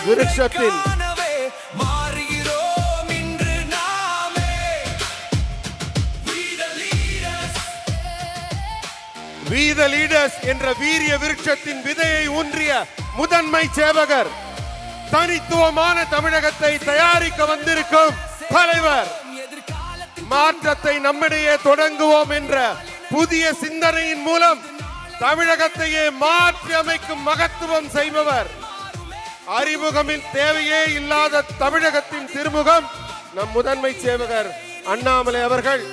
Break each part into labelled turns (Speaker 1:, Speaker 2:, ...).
Speaker 1: விருட்சத்தில் என்ற வீரிய விருட்சத்தின் விதையை ஊன்றிய முதன்மை சேவகர், தனித்துவமான தமிழகத்தை தயாரிக்க வந்திருக்கும் தலைவர், மாற்றத்தை நம்மிடையே தொடங்குவோம் என்ற புதிய சிந்தனையின் மூலம் தமிழகத்தையே மாற்றி அமைக்கும் மகத்துவம் செய்பவர், அறிமுகமின் தேவையே இல்லாத தமிழகத்தின் திருமுகம் நம் முதன்மை சேவகர் அண்ணாமலை அவர்கள்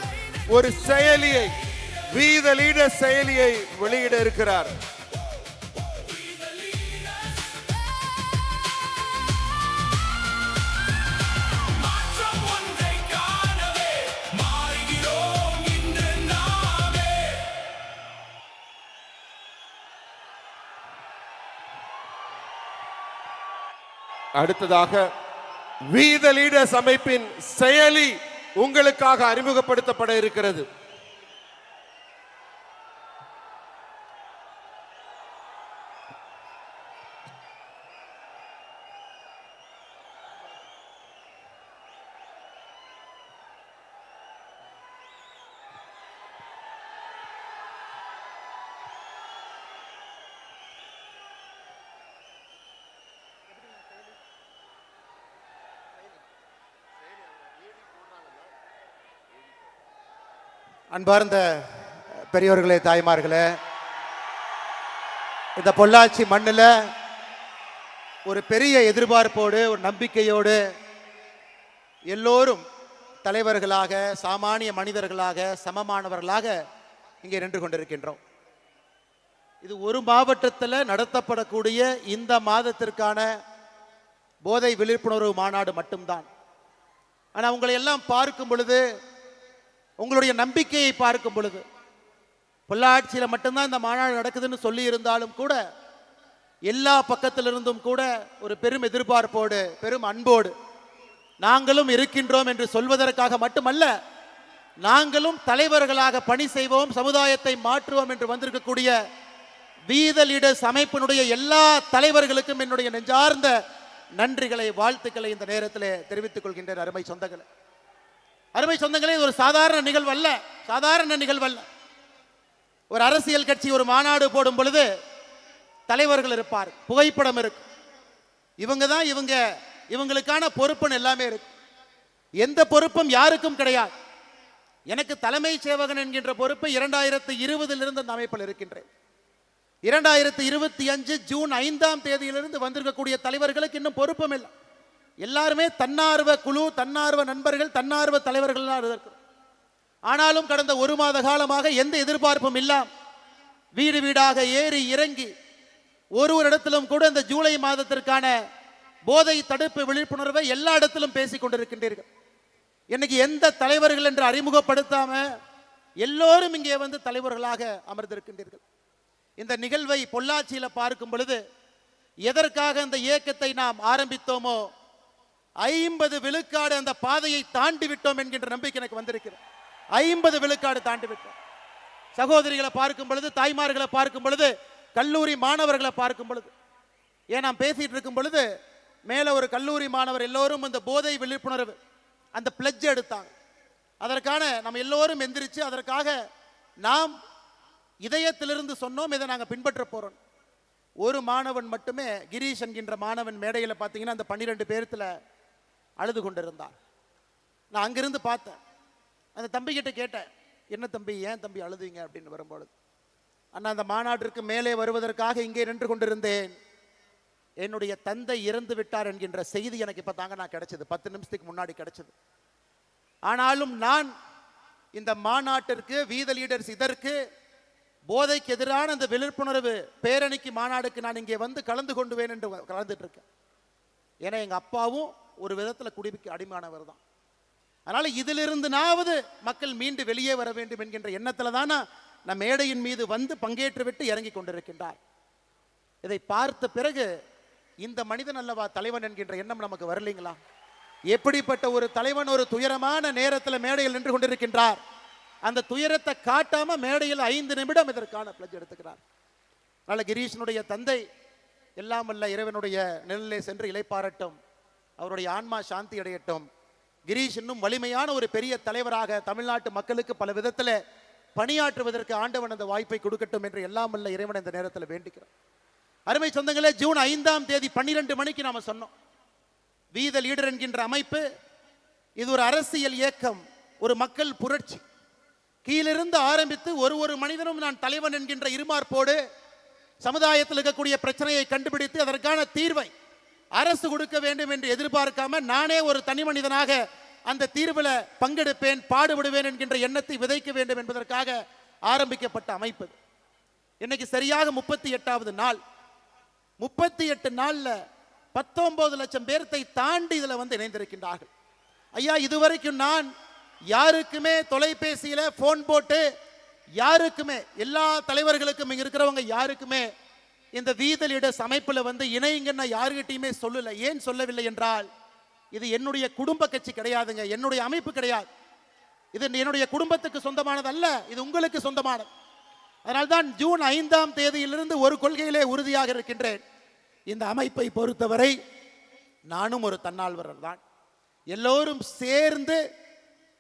Speaker 1: ஒரு செயலியை, We the Leaders செயலியை வெளியிட இருக்கிறார். அடுத்ததாக We the Leaders அமைப்பின் செயலி உங்களுக்காக அறிமுகப்படுத்தப்பட இருக்கிறது.
Speaker 2: அன்பார்ந்த பெரியோர்களே, தாய்மார்களே, இந்த பொள்ளாச்சி மண்ணில் ஒரு பெரிய எதிர்பார்ப்போடு, ஒரு நம்பிக்கையோடு எல்லோரும் தலைவர்களாக, சாமானிய மனிதர்களாக, சமமானவர்களாக இங்கே நின்று கொண்டிருக்கின்றோம். இது ஒரு மாவட்டத்தில் நடத்தப்படக்கூடிய இந்த மாதத்திற்கான போதை விழிப்புணர்வு மாநாடு மட்டும்தான். ஆனால் உங்களை எல்லாம் பார்க்கும் பொழுது, உங்களுடைய நம்பிக்கையை பார்க்கும் பொழுது, பொள்ளாச்சியில் மட்டும்தான் இந்த மாநாடு நடக்குதுன்னு சொல்லி இருந்தாலும் கூட எல்லா பக்கத்திலிருந்தும் கூட ஒரு பெரும் எதிர்பார்ப்போடு, பெரும் அன்போடு நாங்களும் இருக்கின்றோம் என்று சொல்வதற்காக மட்டுமல்ல, நாங்களும் தலைவர்களாக பணி செய்வோம், சமுதாயத்தை மாற்றுவோம் என்று வந்திருக்கக்கூடிய We the Leaders அமைப்பினுடைய எல்லா தலைவர்களுக்கும் என்னுடைய நெஞ்சார்ந்த நன்றிகளை, வாழ்த்துக்களை இந்த நேரத்தில் தெரிவித்துக் கொள்கின்றேன். அருமை சொந்தங்களே, அருமை சொந்தங்களே, இது ஒரு சாதாரண நிகழ்வல்ல, சாதாரண நிகழ்வல்ல. ஒரு அரசியல் கட்சி ஒரு மாநாடு போடும் பொழுது தலைவர்கள் இருப்பார், புகைப்படம் இருக்கு, இவங்க தான் இவங்களுக்கான பொறுப்புன்னு எல்லாமே இருக்கு. எந்த பொறுப்பும் யாருக்கும் கிடையாது. எனக்கு தலைமை சேவகன் என்கின்ற பொறுப்பு 2020 அந்த அமைப்பில் இருக்கின்றேன். 2025 ஜூன் 5ஆம் தேதியிலிருந்து வந்திருக்கக்கூடிய தலைவர்களுக்கு இன்னும் பொறுப்பும் இல்லை. எல்லாருமே தன்னார்வ குழு, தன்னார்வ நண்பர்கள், தன்னார்வ தலைவர்கள் இருக்கிறோம். ஆனாலும் கடந்த ஒரு மாத காலமாக எந்த எதிர்பார்ப்பும் இல்லாம வீடு வீடாக ஏறி இறங்கி ஒரு இடத்திலும் கூட இந்த ஜூலை மாதத்திற்கான போதை தடுப்பு விழிப்புணர்வை எல்லா இடத்திலும் பேசிக் கொண்டிருக்கின்றீர்கள். இன்னைக்கு எந்த தலைவர்கள் என்று அறிமுகப்படுத்தாம எல்லோரும் இங்கே வந்து தலைவர்களாக அமர்ந்திருக்கின்றீர்கள். இந்த நிகழ்வை பொள்ளாச்சியில பார்க்கும் பொழுது எதற்காக அந்த இயக்கத்தை நாம் ஆரம்பித்தோமோ 50 விழுக்காடு அந்த பாதையை தாண்டி விட்டோம் என்கின்ற நம்பிக்கை எனக்கு வந்திருக்கிறது. 50 விழுக்காடு தாண்டி விட்டோம். சகோதரிகளை பார்க்கும் பொழுது, தாய்மார்களை பார்க்கும் பொழுது, கல்லூரி மாணவர்களை பார்க்கும் பொழுது, ஏன் நாம் பேசிட்டு இருக்கும் பொழுது மேல ஒரு கல்லூரி மாணவர் எல்லோரும் அந்த போதை விழிப்புணர்வு அந்த பிளட்ஜ் எடுத்தாங்க. அதற்கான நம்ம எல்லோரும் எந்திரிச்சு அதற்காக நாம் இதயத்திலிருந்து சொன்னோம், இதை நாங்கள் பின்பற்ற போறோம். ஒரு மாணவன் மட்டுமே, கிரீஷ் என்கின்ற மாணவன் மேடையில் பார்த்தீங்கன்னா அந்த 12 பேர்த்துல அழுது கொண்டிருந்தார். நான் அங்கிருந்து பார்த்தேன். அந்த தம்பி கிட்ட கேட்டேன், என்ன தம்பி, ஏன் தம்பி அழுதுங்க அப்படின்னு வரும்பொழுது, அண்ணா அந்த மாநாட்டிற்கு மேலே வருவதற்காக இங்கே நின்று கொண்டிருந்தேன், என்னுடைய தந்தை இறந்து விட்டார் என்கின்ற செய்தி எனக்கு இப்போ தாங்க நான் கிடைச்சது, 10 நிமிஷத்துக்கு முன்னாடி கிடைச்சது. ஆனாலும் நான் இந்த மாநாட்டிற்கு, We the Leaders இதற்கு போதைக்கு எதிரான அந்த விழிப்புணர்வு பேரணிக்கு, மாநாடுக்கு நான் இங்கே வந்து கலந்து கொண்டுவேன் என்று கலந்துட்டு இருக்கேன். ஏன்னா எங்க அப்பாவும் ஒரு விதத்தில் குடிக்கு அடிமையானவர் தான். அதனால இதிலிருந்துனாவது மக்கள் மீண்டு வெளியே வர வேண்டும் என்கின்ற எண்ணத்துல தான் நம் மேடையின் மீது வந்து பங்கேற்று விட்டு இறங்கி கொண்டிருக்கின்றார். இதை பார்த்த பிறகு இந்த மனிதன் அல்லவா தலைவன் என்கின்ற எண்ணம் நமக்கு வரலைங்களா? எப்படிப்பட்ட ஒரு தலைவன் ஒரு துயரமான நேரத்தில் மேடையில் நின்று கொண்டிருக்கின்றார். அந்த துயரத்தை காட்டாம மேடையில் 5 நிமிடம் இதற்கான பிளட்ஜ் எடுத்துக்கிறார். அதனால கிரீஷனுடைய தந்தை எல்லாம் வல்ல இறைவனுடைய நிழலிலே சென்று இளைப்பாறட்டும், அவருடைய ஆன்மா சாந்தி அடையட்டும். கிரீஷ் இன்னும் வலிமையான ஒரு பெரிய தலைவராக தமிழ்நாட்டு மக்களுக்கு பல விதத்தில் பணியாற்றுவதற்கு ஆண்டவன் அந்த வாய்ப்பை கொடுக்கட்டும் என்று எல்லாம் வல்ல இறைவன் இந்த நேரத்தில் வேண்டிக்கிறோம். அருமை சொந்தங்களே, ஜூன் 5ஆம் தேதி 12 மணிக்கு நாம சொன்னோம், வி த லீடர் என்கின்ற அமைப்பு இது ஒரு அரசியல் இயக்கம், ஒரு மக்கள் புரட்சி. கீழிருந்து ஆரம்பித்து ஒரு மனிதனும் நான் தலைவன் என்கின்ற இருமார்ப்போடு சமுதாயத்தில் இருக்கக்கூடிய பிரச்சனையை கண்டுபிடித்து அதற்கான தீர்வை அரசு கொடுக்க வேண்டும் என்று எதிர்பார்க்காம நானே ஒரு தனி மனிதனாக அந்த தீர்வில் பங்கெடுப்பேன், பாடுபடுவேன் என்கின்ற எண்ணத்தை விதைக்க வேண்டும் என்பதற்காக ஆரம்பிக்கப்பட்ட அமைப்பு. இன்னைக்கு சரியாக 38வது நாள். 38 நாள்ல 19 லட்சம் பேர்த்தை தாண்டி இதுல வந்து இணைந்திருக்கின்றார்கள். ஐயா, இதுவரைக்கும் நான் யாருக்குமே தொலைபேசியில போன் போட்டு யாருக்குமே, எல்லா தலைவர்களுக்கும் இங்க இருக்கிறவங்க யாருக்குமே இந்த வி த லீடர்ஸ் அமைப்புல வந்து இணைங்கன்னு யாருக்கிட்டையுமே சொல்லல. ஏன் சொல்லவில்லை என்றால், இது என்னுடைய குடும்ப கட்சி கிடையாதுங்க, என்னுடைய அமைப்பு கிடையாது, இது என்னுடைய குடும்பத்துக்கு சொந்தமானது அல்ல, இது உங்களுக்கு சொந்தமானது. அதனால்தான் ஜூன் 5ஆம் தேதியிலிருந்து ஒரு கொள்கையிலே உறுதியாக இருக்கின்றேன். இந்த அமைப்பை பொறுத்தவரை நானும் ஒரு தன்னார்வலர் தான். எல்லோரும் சேர்ந்து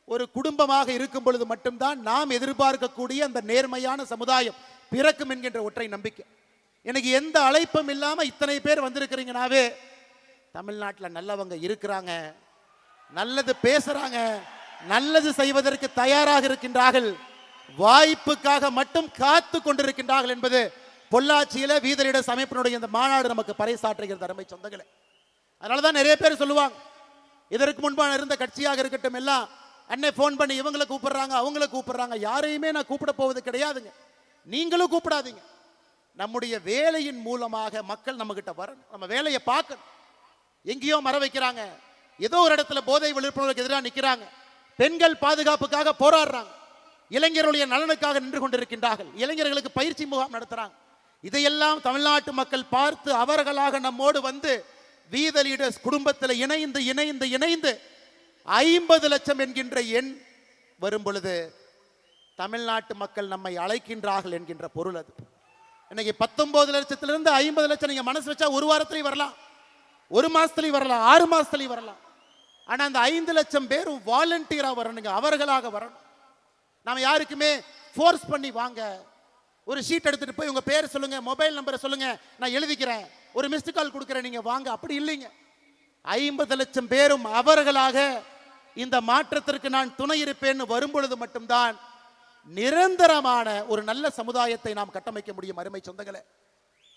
Speaker 2: ஒரு குடும்பமாக இருக்கும் பொழுது மட்டும்தான் நாம் எதிர்பார்க்கக்கூடிய அந்த நேர்மையான சமுதாயம் பிறக்கும் என்கின்ற ஒற்றை நம்பிக்கை. எனக்கு எந்த அழைப்பும் இல்லாம இத்தனை பேர் வந்திருக்கிறீங்கனாவே தமிழ்நாட்டில் நல்லவங்க இருக்கிறாங்க, நல்லது பேசுறாங்க, நல்லது செய்வதற்கு தயாராக இருக்கின்றார்கள், வாய்ப்புக்காக மட்டும் காத்து கொண்டிருக்கின்றார்கள் என்பது பொள்ளாச்சியில வி த லீடர்ஸ் அமைப்பினுடைய இந்த மாநாடு நமக்கு பறைசாற்றுகிறது. அருமை சொந்தங்களே, அதனாலதான் நிறைய பேர் சொல்லுவாங்க, இதற்கு முன்பான இருந்த கட்சியாக இருக்கட்டும் எல்லாம் அன்னை போன் பண்ணி இவங்களை கூப்பிடுறாங்க அவங்களை கூப்பிடுறாங்க. யாரையுமே நான் கூப்பிட போவது கிடையாதுங்க, நீங்களும் கூப்பிடாதீங்க. நம்முடைய வேலையின் மூலமாக மக்கள் நம்ம கிட்ட வரணும், நம்ம வேலையை பார்க்கணும். எங்கேயோ மர வைக்கிறாங்க, ஏதோ ஒரு இடத்துல போதை விழிப்புணர்வுக்கு எதிராக நிற்கிறாங்க, பெண்கள் பாதுகாப்புக்காக போராடுறாங்க, இளைஞர்களுடைய நலனுக்காக நின்று கொண்டிருக்கின்றார்கள், இளைஞர்களுக்கு பயிற்சி முகாம் நடத்துறாங்க. இதையெல்லாம் தமிழ்நாட்டு மக்கள் பார்த்து அவர்களாக நம்மோடு வந்து வி த லீடர்ஸ் குடும்பத்தில் இணைந்து இணைந்து இணைந்து 50 லட்சம் என்கின்ற எண் வரும் பொழுது தமிழ்நாட்டு மக்கள் நம்மை அழைக்கின்றார்கள் என்கின்ற பொருள் அது. இன்னைக்கு 19 லட்சத்திலிருந்து 50 லட்சம் நீங்க மனசு வச்சா ஒரு வாரத்திலேயே வரலாம், ஒரு மாசத்துலயும் வரலாம், 6 மாசத்துலயும் வரலாம். ஆனா அந்த 5 லட்சம் பேரும் வாலண்டியரா வரணுங்க, அவர்களாக வரணும். நாம யாருக்குமே ஃபோர்ஸ் பண்ணி வாங்க, ஒரு ஷீட் எடுத்துட்டு போய் உங்க பேர் சொல்லுங்க, மொபைல் நம்பரை சொல்லுங்க, நான் எழுதிக்கிறேன், ஒரு மிஸ்டு கால் கொடுக்குறேன், நீங்க வாங்க, அப்படி இல்லைங்க. 50 லட்சம் பேரும் அவர்களாக இந்த மாற்றத்திற்கு நான் துணை இருப்பேன்னு வரும்பொழுது மட்டும்தான் நிரந்தரமான ஒரு நல்ல சமுதாயத்தை நாம் கட்டமைக்க முடியும். அருமை சொந்தங்களே,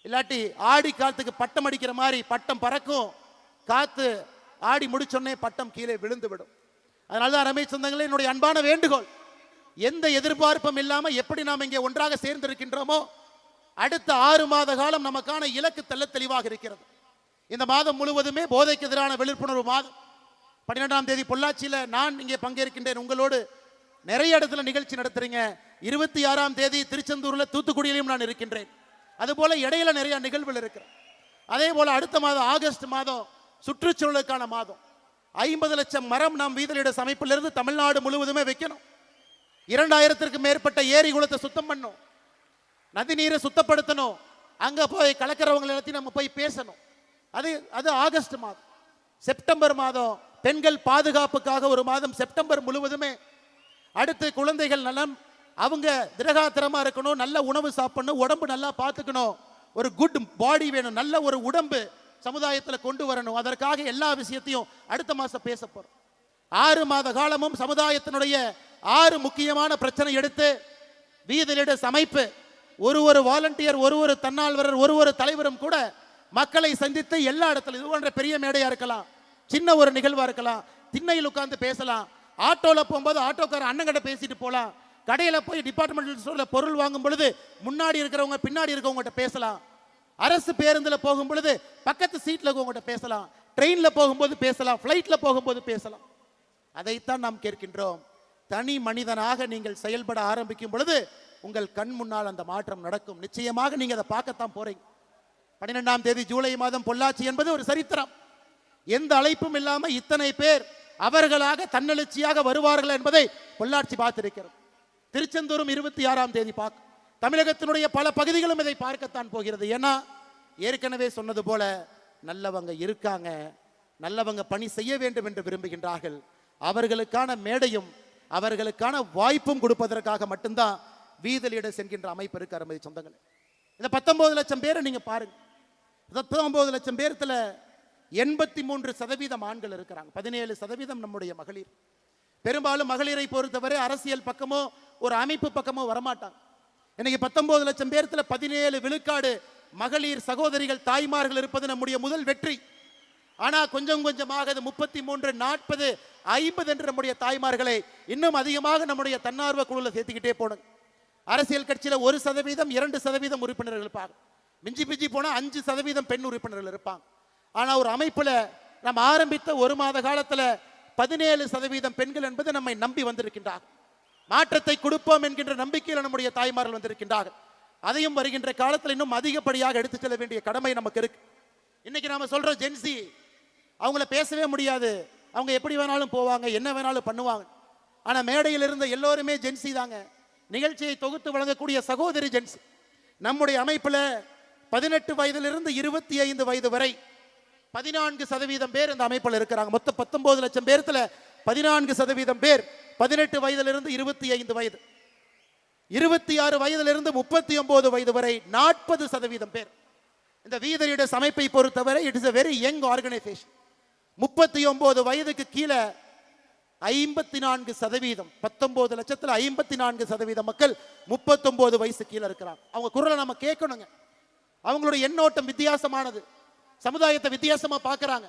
Speaker 2: இல்லாட்டி ஆடி காலத்துக்கு பட்டம் அடிக்கிற மாதிரி பட்டம் பறக்கும், காத்து ஆடி முடிச்சோடனே பட்டம் கீழே விழுந்து விடும். அதனால்தான் அருமை சொந்தங்களே, என்னுடைய அன்பான வேண்டுகோள், எந்த எதிர்பார்ப்பும் இல்லாம எப்படி நாம் இங்கே ஒன்றாக சேர்ந்திருக்கின்றோமோ அடுத்த 6 மாத காலம் நமக்கான இலக்கு தெளிவாக இருக்கிறது. இந்த மாதம் முழுவதுமே போதைக்கு எதிரான விழிப்புணர்வு மாதம். 12ஆம் தேதி பொள்ளாச்சியில நான் இங்கே பங்கேற்கின்றேன், உங்களோடு நிறைய இடத்துல நிகழ்ச்சி நடத்துறீங்க. 26ஆம் தேதி திருச்செந்தூர்ல தூத்துக்குடியிலும் நான் இருக்கின்றேன். அதுபோல இடையில நிறைய நிகழ்வுகள் இருக்கிறேன். அதே போல அடுத்த மாதம் ஆகஸ்ட் மாதம் சுற்றுச்சூழலுக்கான மாதம். 50 லட்சம் மரம் நாம் வி த லீடர்ஸ் அமைப்பிலிருந்து தமிழ்நாடு முழுவதுமே வைக்கணும். 2000க்கும் மேற்பட்ட ஏரி குளத்தை சுத்தம் பண்ணும், நதி நீரை சுத்தப்படுத்தணும், அங்க போய் கலக்கிறவங்க எல்லாத்தையும் நம்ம போய் பேசணும். அது ஆகஸ்ட் மாதம். செப்டம்பர் மாதம் பெண்கள் பாதுகாப்புக்காக ஒரு மாதம், செப்டம்பர் முழுவதுமே. அடுத்து குழந்தைகள் நலம், அவங்க திரகாத்திரமா இருக்கணும், நல்ல உணவு சாப்பிடணும், உடம்பு நல்லா பார்த்துக்கணும், ஒரு குட் பாடி வேணும், நல்ல ஒரு உடம்பு சமுதாயத்தில் கொண்டு வரணும். அதற்காக எல்லா விஷயத்தையும் அடுத்த மாசம் பேச போறோம். 6 மாத காலமும் சமுதாயத்தினுடைய 6 முக்கியமான பிரச்சனை எடுத்து வி த லீடர்ஸ் அமைப்பு ஒரு வாலண்டியர், ஒரு தன்னார்வலர், ஒரு தலைவரும் கூட மக்களை சந்தித்து எல்லா இடத்துல, இது போன்ற பெரிய மேடையா இருக்கலாம், சின்ன ஒரு நிகழ்வா இருக்கலாம், திண்ணையில் உட்கார்ந்து பேசலாம், ஆட்டோல போகும்போது ஆட்டோக்கார அண்ணங்கிட்ட பேசிட்டு போலாம், கடையில போய் டிபார்ட்மெண்டல் ஸ்டோர்ல பொருள் வாங்கும் பொழுது முன்னாடி இருக்கிறவங்க பின்னாடி இருக்கவங்ககிட்ட பேசலாம், அரசு பேருந்துல போகும் பொழுது பக்கத்து சீட்ல இருக்கவங்ககிட்ட பேசலாம், ட்ரெயின்ல போகும்போது பேசலாம், ஃபிளைட்ல போகும்போது பேசலாம். அதைத்தான் நாம் கேட்கின்றோம். தனி மனிதனாக நீங்கள் செயல்பட ஆரம்பிக்கும் பொழுது உங்கள் கண் முன்னால் அந்த மாற்றம் நடக்கும். நிச்சயமாக நீங்க அதை பார்க்கத்தான் போறீங்க. 12ஆம் தேதி ஜூலை மாதம் பொள்ளாச்சி என்பது ஒரு சரித்திரம். எந்த அழைப்பும் இல்லாம இத்தனை பேர் அவர்களாக தன்னெழுச்சியாக வருவார்கள் என்பதை பொள்ளாச்சி பார்த்திருக்கிறது. திருச்செந்தூரும் 26ஆம் தேதி பார்க்கும். தமிழகத்தினுடைய பல பகுதிகளும் இதை பார்க்கத்தான் போகிறது. ஏன்னா ஏற்கனவே சொன்னது போல நல்லவங்க இருக்காங்க, நல்லவங்க பணி செய்ய வேண்டும் என்று விரும்புகின்றார்கள். அவர்களுக்கான மேடையும் அவர்களுக்கான வாய்ப்பும் கொடுப்பதற்காக மட்டும்தான் வீத லீடர்ஸ் என்கின்ற அமைப்பு இருக்கு. அருமை சொந்தங்களே, இந்த 19 லட்சம் பேரை நீங்க பாருங்க. 19 லட்சம் பேர்த்துல 83% ஆண்கள் இருக்கிறாங்க, 17% நம்முடைய மகளிர். பெரும்பாலும் மகளிரை பொறுத்தவரை அரசியல் பக்கமோ ஒரு அமைப்பு பக்கமோ வரமாட்டாங்க. இன்னைக்கு 19 லட்சம் பேர்த்துல 17 விழுக்காடு மகளிர் சகோதரிகள் தாய்மார்கள் இருப்பது நம்முடைய முதல் வெற்றி. ஆனா கொஞ்சம் கொஞ்சமாக 33, 40, 50 என்று நம்முடைய தாய்மார்களை இன்னும் அதிகமாக நம்முடைய தன்னார்வ குழுல சேர்த்துக்கிட்டே போனோம். அரசியல் கட்சியில 1%, 2% உறுப்பினர்கள் இருப்பாங்க. மிஞ்சி பிஞ்சி போனா 5% பெண் உறுப்பினர்கள் இருப்பாங்க. ஆனா ஒரு அமைப்புல நம்ம ஆரம்பித்த ஒரு மாத காலத்துல 17% பெண்கள் என்பது நம்மை நம்பி வந்திருக்கின்றார்கள். மாற்றத்தை கொடுப்போம் என்கின்ற நம்பிக்கையில் நம்முடைய தாய்மார்கள் வந்திருக்கின்றார்கள். அதையும் வருகின்ற காலத்தில் இன்னும் அதிகப்படியாக எடுத்து செல்ல வேண்டிய கடமை நமக்கு இருக்கு. இன்னைக்கு நாம சொல்றோம் ஜென்சி, அவங்கள பேசவே முடியாது, அவங்க எப்படி வேணாலும் போவாங்க, என்ன வேணாலும் பண்ணுவாங்க. ஆனா மேடையில் இருந்த எல்லோருமே ஜென்சி தாங்க. நிகழ்ச்சியை தொகுத்து வழங்கக்கூடிய சகோதரி ஜென்சி. நம்முடைய அமைப்புல 18 வயதிலிருந்து 25 வயது வரை 14% பேர் இந்த அமைப்பில் இருக்கிறாங்க. மொத்தம் 19 லட்சம் பேர்த்துல 14% பேர் 18 வயதிலிருந்து 25 வயது, 26 வயதிலிருந்து 39 வயது வரை 40% பேர். இந்த வீத லீடர்ஸ் அமைப்பை பொறுத்தவரை it is a very young organization. 39 வயதுக்கு கீழே 54%, 19 லட்சத்துல 54% மக்கள் 39 வயசு கீழே இருக்கிறாங்க. அவங்க குரலை நம்ம கேட்கணுங்க. அவங்களுடைய எண்ணோட்டம் வித்தியாசமானது, சமுதாயத்தை வித்தியாசமா பார்க்கறாங்க.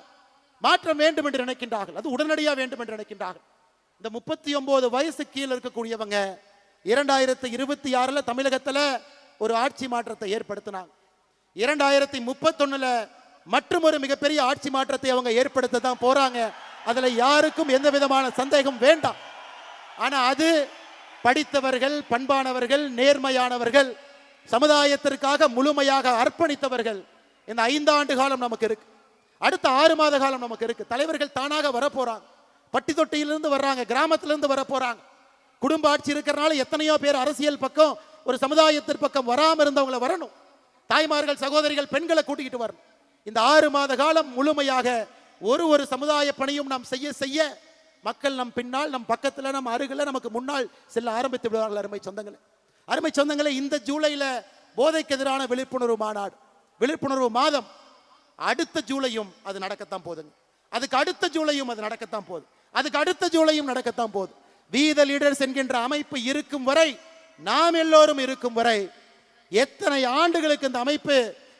Speaker 2: மாற்றம் வேண்டும் என்று நினைக்கின்றார்கள், அது உடனடியாக வேண்டும் என்று நினைக்கின்றார்கள். இந்த 39 வயசு கீழே இருக்கக்கூடியவங்க 2026 தமிழகத்துல ஒரு ஆட்சி மாற்றத்தை ஏற்படுத்தினாங்க. 2031 மற்றும் ஒரு மிகப்பெரிய ஆட்சி மாற்றத்தை அவங்க ஏற்படுத்த தான் போறாங்க. அதுல யாருக்கும் எந்த விதமான சந்தேகம் வேண்டாம். ஆனா அது படித்தவர்கள், பண்பானவர்கள், நேர்மையானவர்கள், சமுதாயத்திற்காக முழுமையாக அர்ப்பணித்தவர்கள். இந்த 5 ஆண்டு காலம் நமக்கு இருக்கு, அடுத்த 6 மாத காலம் நமக்கு இருக்கு. தலைவர்கள் தானாக வரப்போறாங்க, பட்டி தொட்டியிலிருந்து வர்றாங்க, கிராமத்திலிருந்து வர போறாங்க. குடும்ப ஆட்சி இருக்கிறனால எத்தனையோ பேர் அரசியல் பக்கம், ஒரு சமுதாயத்தின் பக்கம் வராம இருந்தவங்களை வரணும். தாய்மார்கள், சகோதரிகள், பெண்களை கூட்டிக்கிட்டு வரணும். இந்த 6 மாத காலம் முழுமையாக ஒரு சமுதாய பணியும் நாம் செய்ய செய்ய மக்கள் நம் பின்னால், நம் பக்கத்துல, நம் அருகில், நமக்கு முன்னால் செல்ல ஆரம்பித்து விடுவார்கள். அருமை சொந்தங்களே, இந்த ஜூலைல போதைக்கு எதிரான விழிப்புணர்வு மாநாடு, விழிப்புணர்வு மாதம். அடுத்த ஜூலையும் அது நடக்கத்தான் போதுங்க. அதுக்கு அடுத்த ஜூலையும் அது நடக்கத்தான் போகுது. அதுக்கு அடுத்த ஜூலையும் நடக்கத்தான் போகுது. வீத லீடர்ஸ் என்கின்ற அமைப்பு இருக்கும் வரை, நாம் எல்லோரும் இருக்கும் வரை, எத்தனை ஆண்டுகளுக்கு இந்த அமைப்பு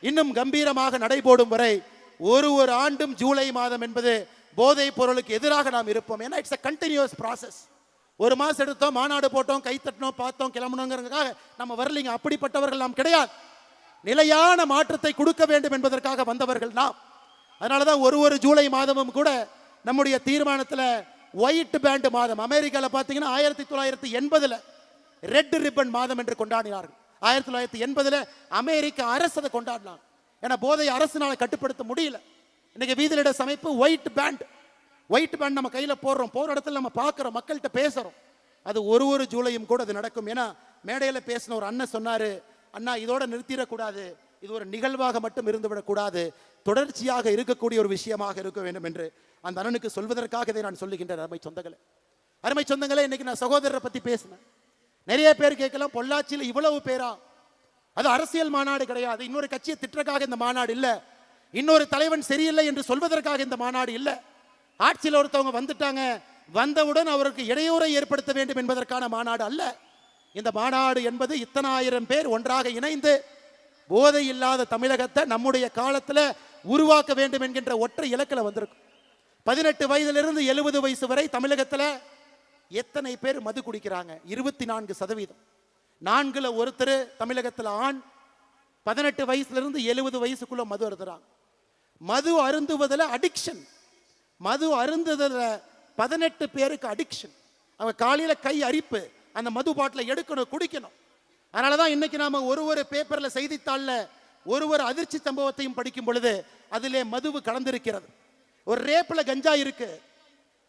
Speaker 2: இன்னும் கம்பீரமாக நடைபோடும் வரை, ஒரு ஆண்டும் ஜூலை மாதம் என்பது போதைப் பொருளுக்கு எதிராக நாம் இருப்போம். ஏன்னா இட்ஸ் a continuous process. ஒரு மாசம் எடுத்தோம், மாநாடு போட்டோம், கை தட்டினோம், பார்த்தோம், கிளம்பணுங்கிறதுக்காக நம்ம வரலீங்க. அப்படிப்பட்டவர்கள் நாம் கிடையாது. நிலையான மாற்றத்தை கொடுக்க வேண்டும் என்பதற்காக வந்தவர்கள் நாம். அதனாலதான் ஒரு ஜூலை மாதமும் கூட நம்முடைய தீர்மானத்தில் ஒயிட் பேண்ட் மாதம், அமெரிக்காவில் பார்த்தீங்கன்னா 1980 ரெட் ரிப்பன் மாதம் என்று கொண்டாடினார்கள். 1980 அமெரிக்க அரசு அதை கொண்டாடினாங்க. ஏன்னா போதை அரசுனால கட்டுப்படுத்த முடியல. இன்னைக்கு வீத லீடர்ஸ் அமைப்பு ஒயிட் பேண்ட் நம்ம கையில போடுறோம், போற இடத்துல நம்ம பார்க்கிறோம், மக்கள்கிட்ட பேசுறோம். அது ஒரு ஜூலையும் கூட அது நடக்கும். ஏன்னா மேடையில் பேசின ஒரு அண்ணன் சொன்னாரு, அண்ணா இதோட நிறுத்திடக்கூடாது, இது ஒரு நிகழ்வாக மட்டும் இருந்துவிடக்கூடாது, தொடர்ச்சியாக இருக்கக்கூடிய ஒரு விஷயமாக இருக்க வேண்டும் என்று அந்த அண்ணனுக்கு சொல்வதற்காக இதை நான் சொல்லுகின்றேன். அருமை சொந்தங்களே, இன்னைக்கு நான் சகோதரரை பத்தி பேசினேன். நிறைய பேர் கேட்கலாம், பொள்ளாச்சியில் இவ்வளவு பேரா? அது அரசியல் மாநாடு கிடையாது, இன்னொரு கட்சியை திட்டக்காக இந்த மாநாடு இல்ல, இன்னொரு தலைவன் சரியில்லை என்று சொல்வதற்காக இந்த மாநாடு இல்ல. ஆட்சியில் ஒருத்தவங்க வந்துட்டாங்க, வந்தவுடன் அவருக்கு இடையூறை ஏற்படுத்த வேண்டும் என்பதற்கான மாநாடு அல்ல. இந்த மாநாடு என்பது இத்தனை ஆயிரம் பேர் ஒன்றாக இணைந்து போதை இல்லாத தமிழகத்தை நம்முடைய காலத்தில் உருவாக்க வேண்டும் என்கின்ற ஒற்றை இலக்கில் வந்திருக்கும். 18 வயதிலிருந்து 70 வயசு வரை தமிழகத்தில் எத்தனை பேர் மது குடிக்கிறாங்க? 24%. 4ல் ஒருத்தர் தமிழகத்தில் ஆண் 18 வயசுல இருந்து 70 வயசுக்குள்ள மது அருந்துறாங்க. மது அருந்துவதில் அடிக்ஷன், மது அருந்துவதில் 18 பேருக்கு அடிக்ஷன். அவங்க காலையில கை அரிப்பு, அந்த மது பாட்டில் எடுக்கணும், குடிக்கணும். அதனாலதான் இன்னைக்கு நாம ஒரு பேப்பர்ல, செய்தித்தாள்ல ஒரு அதிர்ச்சி சம்பவத்தையும் படிக்கும் பொழுது அதிலே மதுவு கலந்திருக்கிறது. ஒரு ரேப்ல கஞ்சா இருக்கு,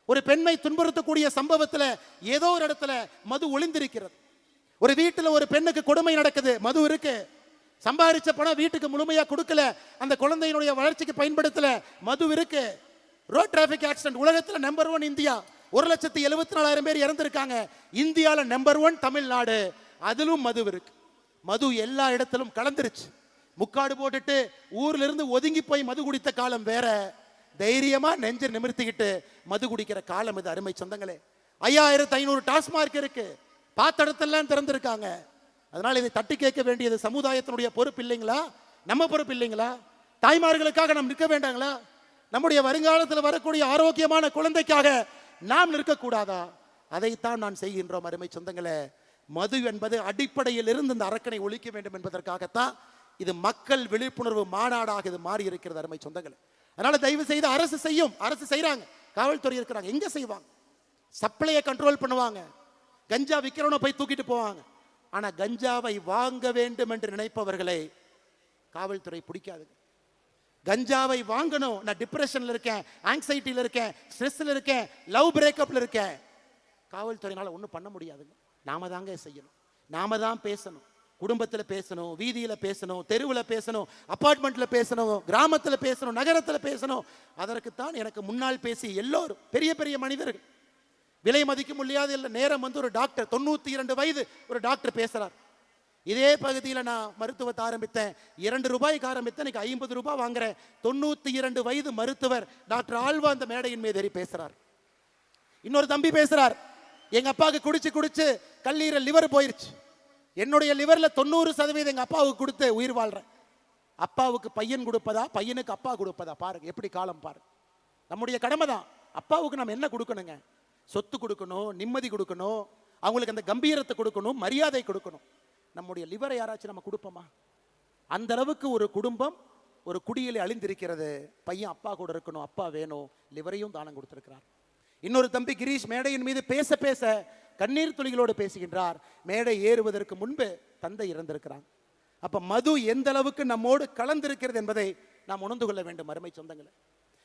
Speaker 2: ஒரு பெண்ணை துன்புறுத்தக்கூடிய சம்பவத்தில் ஏதோ ஒரு இடத்துல மது ஒளிந்திருக்கிறது. ஒரு வீட்டில் ஒரு பெண்ணுக்கு கொடுமை நடக்குது, மது இருக்கு. சம்பாதிச்ச பணம் வீட்டுக்கு முழுமையா கொடுக்கல, அந்த குழந்தையினுடைய வளர்ச்சிக்கு பயன்படுத்தல, மது இருக்கு. ரோட் டிராபிக் ஆக்சிடென்ட் உலகத்தில் நம்பர் 1 இந்தியா, 1,74,000 பேர் இறந்திருக்காங்க. இந்தியாவில் நம்பர் 1 தமிழ்நாடு, அதிலும் மது இருக்கு. மது எல்லா இடத்திலும் கலந்துருச்சு. முக்காடு போட்டுட்டு ஊர்ல இருந்து ஒதுங்கி போய் மது குடித்த காலம் வேற, தைரியமா நெஞ்ச நிமிர்த்திக்கிட்டு மது குடிக்கிற காலம் இது. அருமை சொந்தங்களே, 5500 டாஸ்மார்க் இருக்கு, பார்த்த இடத்தெல்லாம் திறந்திருக்காங்க. அதனால இதை தட்டி கேட்க வேண்டியது சமுதாயத்தினுடைய பொறுப்பு இல்லைங்களா? நம்ம பொறுப்பு இல்லைங்களா? தாய்மார்களுக்காக நாம் நிற்க வேண்டாங்களா? நம்முடைய வருங்காலத்தில் வரக்கூடிய ஆரோக்கியமான குழந்தைக்காக நாம் நிற்கக்கூடாதா? அதைத்தான் நான் செய்கின்றோம். அருமை சொந்தங்களே, மது என்பது அடிப்படையில் இருந்து இந்த அரக்கனை ஒழிக்க வேண்டும் என்பதற்காகத்தான் இது மக்கள் விழிப்புணர்வு மாநாடாக இது மாறி இருக்கிறது. அருமை சொந்தங்களே, அதனால தயவு செய்து அரசு செய்யும், அரசு செய்யறாங்க, காவல்துறை இருக்கிறாங்க, எங்க செய்வாங்க? சப்ளையை கண்ட்ரோல் பண்ணுவாங்க, கஞ்சா விற்கிறவனை போய் தூக்கிட்டு போவாங்க. ஆனா கஞ்சாவை வாங்க வேண்டும் என்று நினைப்பவர்களை காவல்துறை பிடிக்காது. கஞ்சாவை வாங்கணும், நான் டிப்ரெஷன்ல இருக்கேன், ஆங்ஸைட்டில இருக்கேன், ஸ்ட்ரெஸ்ல இருக்கேன், லவ் பிரேக்கப்ல இருக்கேன், காவல்துறையினால ஒன்றும் பண்ண முடியாதுங்க. நாம தாங்க செய்யணும், நாம தான் பேசணும். குடும்பத்தில் பேசணும், வீதியில பேசணும், தெருவில் பேசணும், அபார்ட்மெண்ட்ல பேசணும், கிராமத்தில் பேசணும், நகரத்தில் பேசணும். அதற்குத்தான் எனக்கு முன்னால் பேசி எல்லோரும் பெரிய பெரிய மனிதர்கள், விலை மதிக்க முடியாது இல்லை. நேரம் வந்து ஒரு டாக்டர் 92 வயது ஒரு டாக்டர் பேசுறார். இதே பகுதியில் நான் மருத்துவத்தை ஆரம்பித்தேன், 2 ரூபாய்க்கு ஆரம்பித்தேன், இன்னைக்கு 50 ரூபாய் வாங்குறேன். 92 வயது மருத்துவர் டாக்டர் ஆல்வா அந்த மேடையின் மீது ஏறி பேசுறார். இன்னொரு தம்பி பேசுறார், எங்க அப்பாவுக்கு குடிச்சு குடிச்சு கல்லீரல் லிவர் போயிருச்சு, என்னுடைய லிவர்ல 90% எங்க அப்பாவுக்கு கொடுத்து உயிர் வாழ்றேன். அப்பாவுக்கு பையன் கொடுப்பதா, பையனுக்கு அப்பா கொடுப்பதா? பாருங்க எப்படி காலம் பாருங்க. நம்முடைய கடமை தான். அப்பாவுக்கு நம்ம என்ன கொடுக்கணுங்க? சொத்து கொடுக்கணும், நிம்மதி கொடுக்கணும், அவங்களுக்கு அந்த கம்பீரத்தை கொடுக்கணும், மரியாதை கொடுக்கணும். நம்முடைய லிவரை யாராச்சும் நம்ம கொடுப்போமா? அந்த அளவுக்கு ஒரு குடும்பம் ஒரு குடியில் அழிந்திருக்கிறது. பையன் அப்பா கூட இருக்கணும், அப்பா வேணும், லிவரையும் தானம் கொடுத்திருக்கிறார். இன்னொரு தம்பி கிரீஷ் மேடையின் மீது பேச பேச கண்ணீர் துளிகளோடு பேசுகின்றார். மேடை ஏறுவதற்கு முன்பு தந்தை இறந்திருக்கிறாங்க. அப்ப மது எந்த அளவுக்கு நம்மோடு கலந்திருக்கிறது என்பதை நாம் உணர்ந்து கொள்ள வேண்டும். அருமை சொந்தங்களே,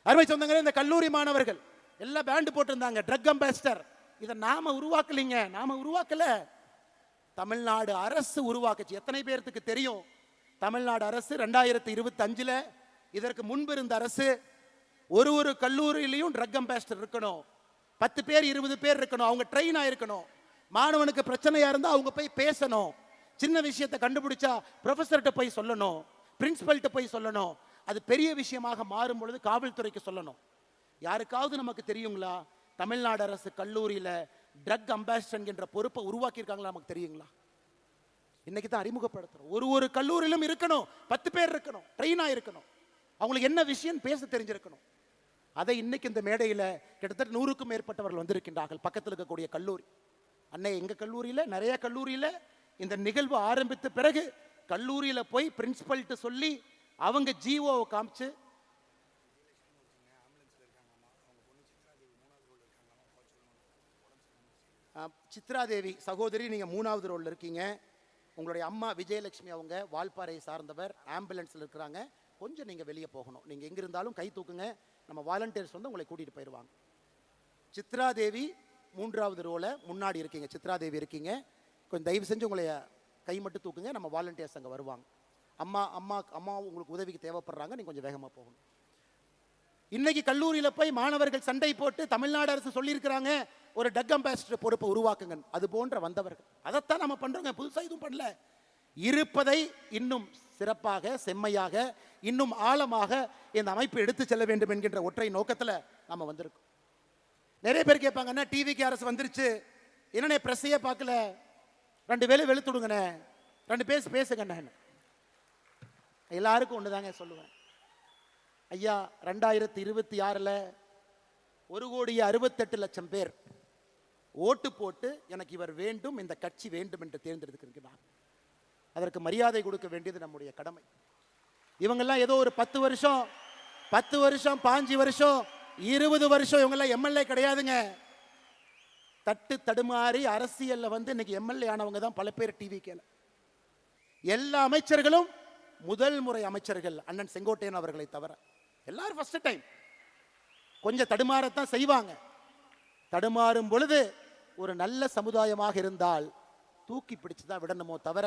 Speaker 2: அருமை சொந்தங்களே, இந்த கல்லூரி மாணவர்கள் எல்லாம் பேண்ட் போட்டிருந்தாங்க, ட்ரக் அம்பாசிடர். இதை நாம உருவாக்கலைங்க, நாம உருவாக்கல, தமிழ்நாடு அரசு உருவாக்குச்சு. எத்தனை பேருக்கு தெரியும்? தமிழ்நாடு அரசு 2025 இதற்கு முன்பு இருந்த அரசு ஒரு கல்லூரியிலையும் ட்ரக் அம்பாசிடர் இருக்கணும், 10 பேர் 20 பேர் இருக்கணும், அவங்க ட்ரெயின் ஆயிருக்கணும். மாணவனுக்கு பிரச்சனையா இருந்தா அவங்க போய் பேசணும், சின்ன விஷயத்தை கண்டுபிடிச்சா ப்ரொஃபஸர்கிட்ட போய் சொல்லணும், பிரின்சிபல்கிட்ட போய் சொல்லணும். அது பெரிய விஷயமாக மாறும் பொழுது காவல்துறைக்கு சொல்லணும். யாருக்காவது நமக்கு தெரியுங்களா தமிழ்நாடு அரசு கல்லூரியில ட்ரக் அம்பாசிடர் என்ற பொறுப்பை உருவாக்கி இருக்காங்களா? நமக்கு தெரியுங்களா? இன்னைக்கு தான் அறிமுகப்படுத்துறோம். ஒரு கல்லூரியிலும் இருக்கணும், 10 பேர் இருக்கணும், ட்ரெயினா இருக்கணும், அவங்களுக்கு என்ன விஷயம் பேச தெரிஞ்சிருக்கணும். அதை இன்னைக்கு இந்த மேடையில் கிட்டத்தட்ட 100க்கும் மேற்பட்டவர்கள் வந்திருக்கின்றார்கள். பக்கத்தில் இருக்கக்கூடிய கல்லூரி அன்னை, எங்க கல்லூரியில நிறைய கல்லூரியில இந்த நிகழ்வு ஆரம்பித்த பிறகு கல்லூரியில போய் பிரின்சிபல்கிட்ட சொல்லி அவங்க ஜிஓவை காமிச்சு, சித்ராதேவி சகோதரி நீங்க 3வது ரோல்ல இருக்கீங்க, உங்களுடைய அம்மா விஜயலட்சுமி அவங்க வால்பாறை சார்ந்தவர், ஆம்புலன்ஸ்ல இருக்கிறாங்க, கொஞ்சம் நீங்க வெளியே போகணும், நீங்க எங்க இருந்தாலும் கை தூக்குங்க, நம்ம வாலண்டியர்ஸ் வந்து உங்களை கூட்டிட்டு போயிடுவாங்க. சித்ராதேவி 3வது ரோல முன்னாடி இருக்கீங்க, சித்ராதேவி இருக்கீங்க, கொஞ்சம் தயவு செஞ்சு உங்களை கை மட்டும் தூக்குங்க, நம்ம வாலண்டியர்ஸ் அங்கே வருவாங்க. அம்மா அம்மா அம்மா உங்களுக்கு உதவிக்கு தேவைப்படுறாங்க, நீங்க கொஞ்சம் வேகமாக போகணும். இன்னைக்கு கல்லூரியில் போய் மாணவர்கள் சண்டை போட்டு தமிழ்நாடு அரசு சொல்லியிருக்கிறாங்க ஒரு ட்ரக் அம்பாசிடர் பொறுப்பை உருவாக்குங்க, அது போன்ற வந்தவர்கள். அதைத்தான் நம்ம பண்றோங்க, புதுசாக எதுவும் பண்ணல. இருப்பதை இன்னும் சிறப்பாக, செம்மையாக, இன்னும் ஆழமாக இந்த அமைப்பு எடுத்து செல்ல வேண்டும் என்கின்ற ஒற்றை நோக்கத்தில் நம்ம வந்திருக்கோம். நிறைய பேர் கேட்பாங்க, என்ன டிவிக்கு அரசு வந்துருச்சு, என்னன்னே பிரஸ்ஸையே பார்க்கல, 2 வேலை வெளுத்துடுங்கண்ணே, 2 பேசுங்கண்ணே. எல்லாருக்கும் ஒண்ணுதாங்க சொல்லுவேன், ஐயா 2026 1,68,00,000 பேர் ஓட்டு போட்டு எனக்கு இவர் வேண்டும், இந்த கட்சி வேண்டும் என்று தேர்ந்தெடுத்திருக்கிறார். அதற்கு மரியாதை கொடுக்க வேண்டியது நம்முடைய கடமை. இவங்கெல்லாம் ஏதோ ஒரு 10 வருஷம் 5 வருஷம் 20 வருஷம் இவங்கெல்லாம் எம்எல்ஏ கிடையாதுங்க. தட்டு தடுமாறி அரசியல்ல வந்து இன்னைக்கு எம்எல்ஏ ஆனவங்க தான் பல பேர். டிவிக்கேல எல்லா அமைச்சர்களும் முதல் முறை அமைச்சர்கள், அண்ணன் செங்கோட்டையன் அவர்களை தவிர எல்லாரும் ஃபர்ஸ்ட் டைம். கொஞ்சம் தடுமாறத்தான் செய்வாங்க. தடுமாறும் பொழுது ஒரு நல்ல சமுதாயமாக இருந்தால் தூக்கி பிடிச்சு தான் விடணுமோ தவிர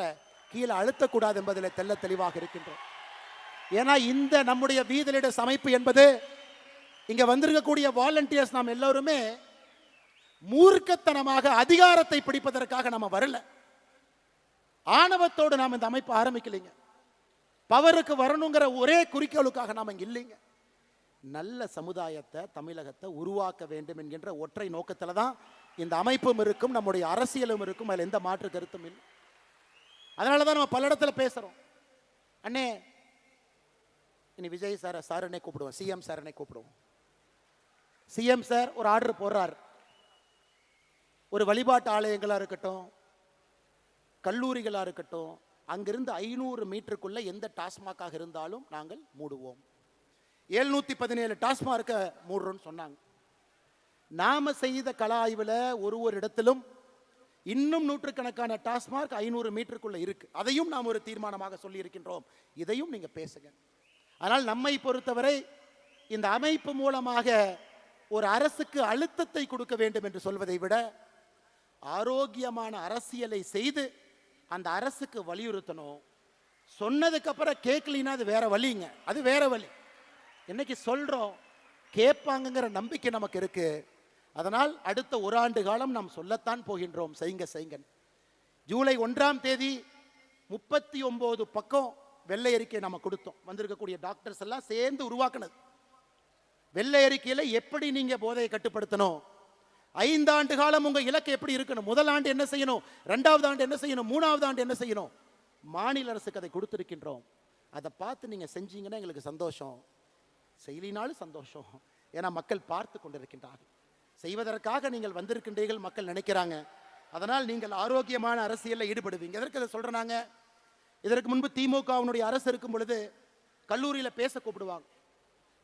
Speaker 2: கீழே அழுத்தக்கூடாது என்பதில் தெள்ள தெளிவாக இருக்கின்றோம். ஏன்னா இந்த நம்முடைய வீத லீடர்ஸ் அமைப்பு என்பது இங்க வந்திருக்கக்கூடிய வாலண்டியர்ஸ் நாம் எல்லோருமே மூர்க்கத்தனமாக அதிகாரத்தை பிடிப்பதற்காக நம்ம வரல. ஆணவத்தோடு நாம் இந்த அமைப்பு ஆரம்பிக்கலைங்க. பவருக்கு வரணுங்கிற ஒரே குறிக்கோளுக்காக நாம் இங்க இல்லைங்க. நல்ல சமுதாயத்தை தமிழகத்தை உருவாக்க வேண்டும் என்கின்ற ஒற்றை நோக்கத்தில் தான் இந்த அமைப்பும் இருக்கும், நம்முடைய அரசியலும் இருக்கும். அதில் எந்த மாற்று கருத்தும் இல்லை. அதனால தான் நம்ம பல இடத்துல பேசுறோம். அண்ணே இனி விஜய் சாரனை கூப்பிடுவோம், சிஎம் சாரனை கூப்பிடுவோம். சிஎம் சார் ஒரு ஆர்டர் போடுறார். ஒரு வழிபாட்டு ஆலயங்களா இருக்கட்டும், கல்லூரிகளா இருக்கட்டும், அங்கிருந்து 500 மீட்டருக்குள்ள எந்த டாஸ்மாகாக இருந்தாலும் நாங்கள் மூடுவோம். 717 டாஸ்மார்க்க மூடுறோம்னு சொன்னாங்க. நாம செய்த கள ஆய்வுல ஒரு இடத்திலும் இன்னும் நூற்றுக்கணக்கான டாஸ்மார்க் 500 மீட்டருக்குள்ள இருக்கு. அதையும் நாம் ஒரு தீர்மானமாக சொல்லி இருக்கின்றோம். இதையும் நீங்க பேசுங்க. ஆனால் நம்மை பொறுத்தவரை இந்த அமைப்பு மூலமாக ஒரு அரசுக்கு அழுத்தத்தை கொடுக்க வேண்டும் என்று சொல்வதை விட ஆரோக்கியமான அரசியலை செய்து அந்த அரசுக்கு வலியுறுத்தணும். சொன்னதுக்கு அப்புறம் கேட்கலினா அது வேற வழிங்க, அது வேற வழி. இன்னைக்கு சொல்றோம், கேட்பாங்கிற நம்பிக்கை நமக்கு இருக்கு. அதனால் அடுத்த ஒரு ஆண்டு காலம் நாம் சொல்லத்தான் போகின்றோம், செய்யுங்க. ஜூலை 1ஆம் தேதி 39 பக்கம் வெள்ளை அறிக்கை நம்ம கொடுத்தோம். வந்திருக்கக்கூடிய டாக்டர்ஸ் எல்லாம் சேர்ந்து உருவாக்குனது. வெள்ளை அறிக்கையில எப்படி நீங்க போதையை கட்டுப்படுத்தணும், 5 ஆண்டு காலம் உங்க இலக்கு எப்படி இருக்கணும், முதல் ஆண்டு என்ன செய்யணும், 2வது ஆண்டு என்ன செய்யணும், 3வது ஆண்டு என்ன செய்யணும், மாநில அரசுக்கு அதை கொடுத்திருக்கின்றோம். அதை பார்த்து நீங்க செஞ்சீங்கன்னா எங்களுக்கு சந்தோஷம், செய்யலினாலும் சந்தோஷம். ஏன்னா மக்கள் பார்த்து கொண்டிருக்கின்றார்கள். செய்வதற்காக நீங்கள் வந்திருக்கின்றீர்கள், மக்கள் நினைக்கிறாங்க. அதனால் நீங்கள் ஆரோக்கியமான அரசியலில் ஈடுபடுவீங்க. எதற்கு அதை சொல்றாங்க? இதற்கு முன்பு திமுகவினுடைய அரசு இருக்கும் பொழுது கல்லூரியில் பேச கூப்பிடுவாங்க.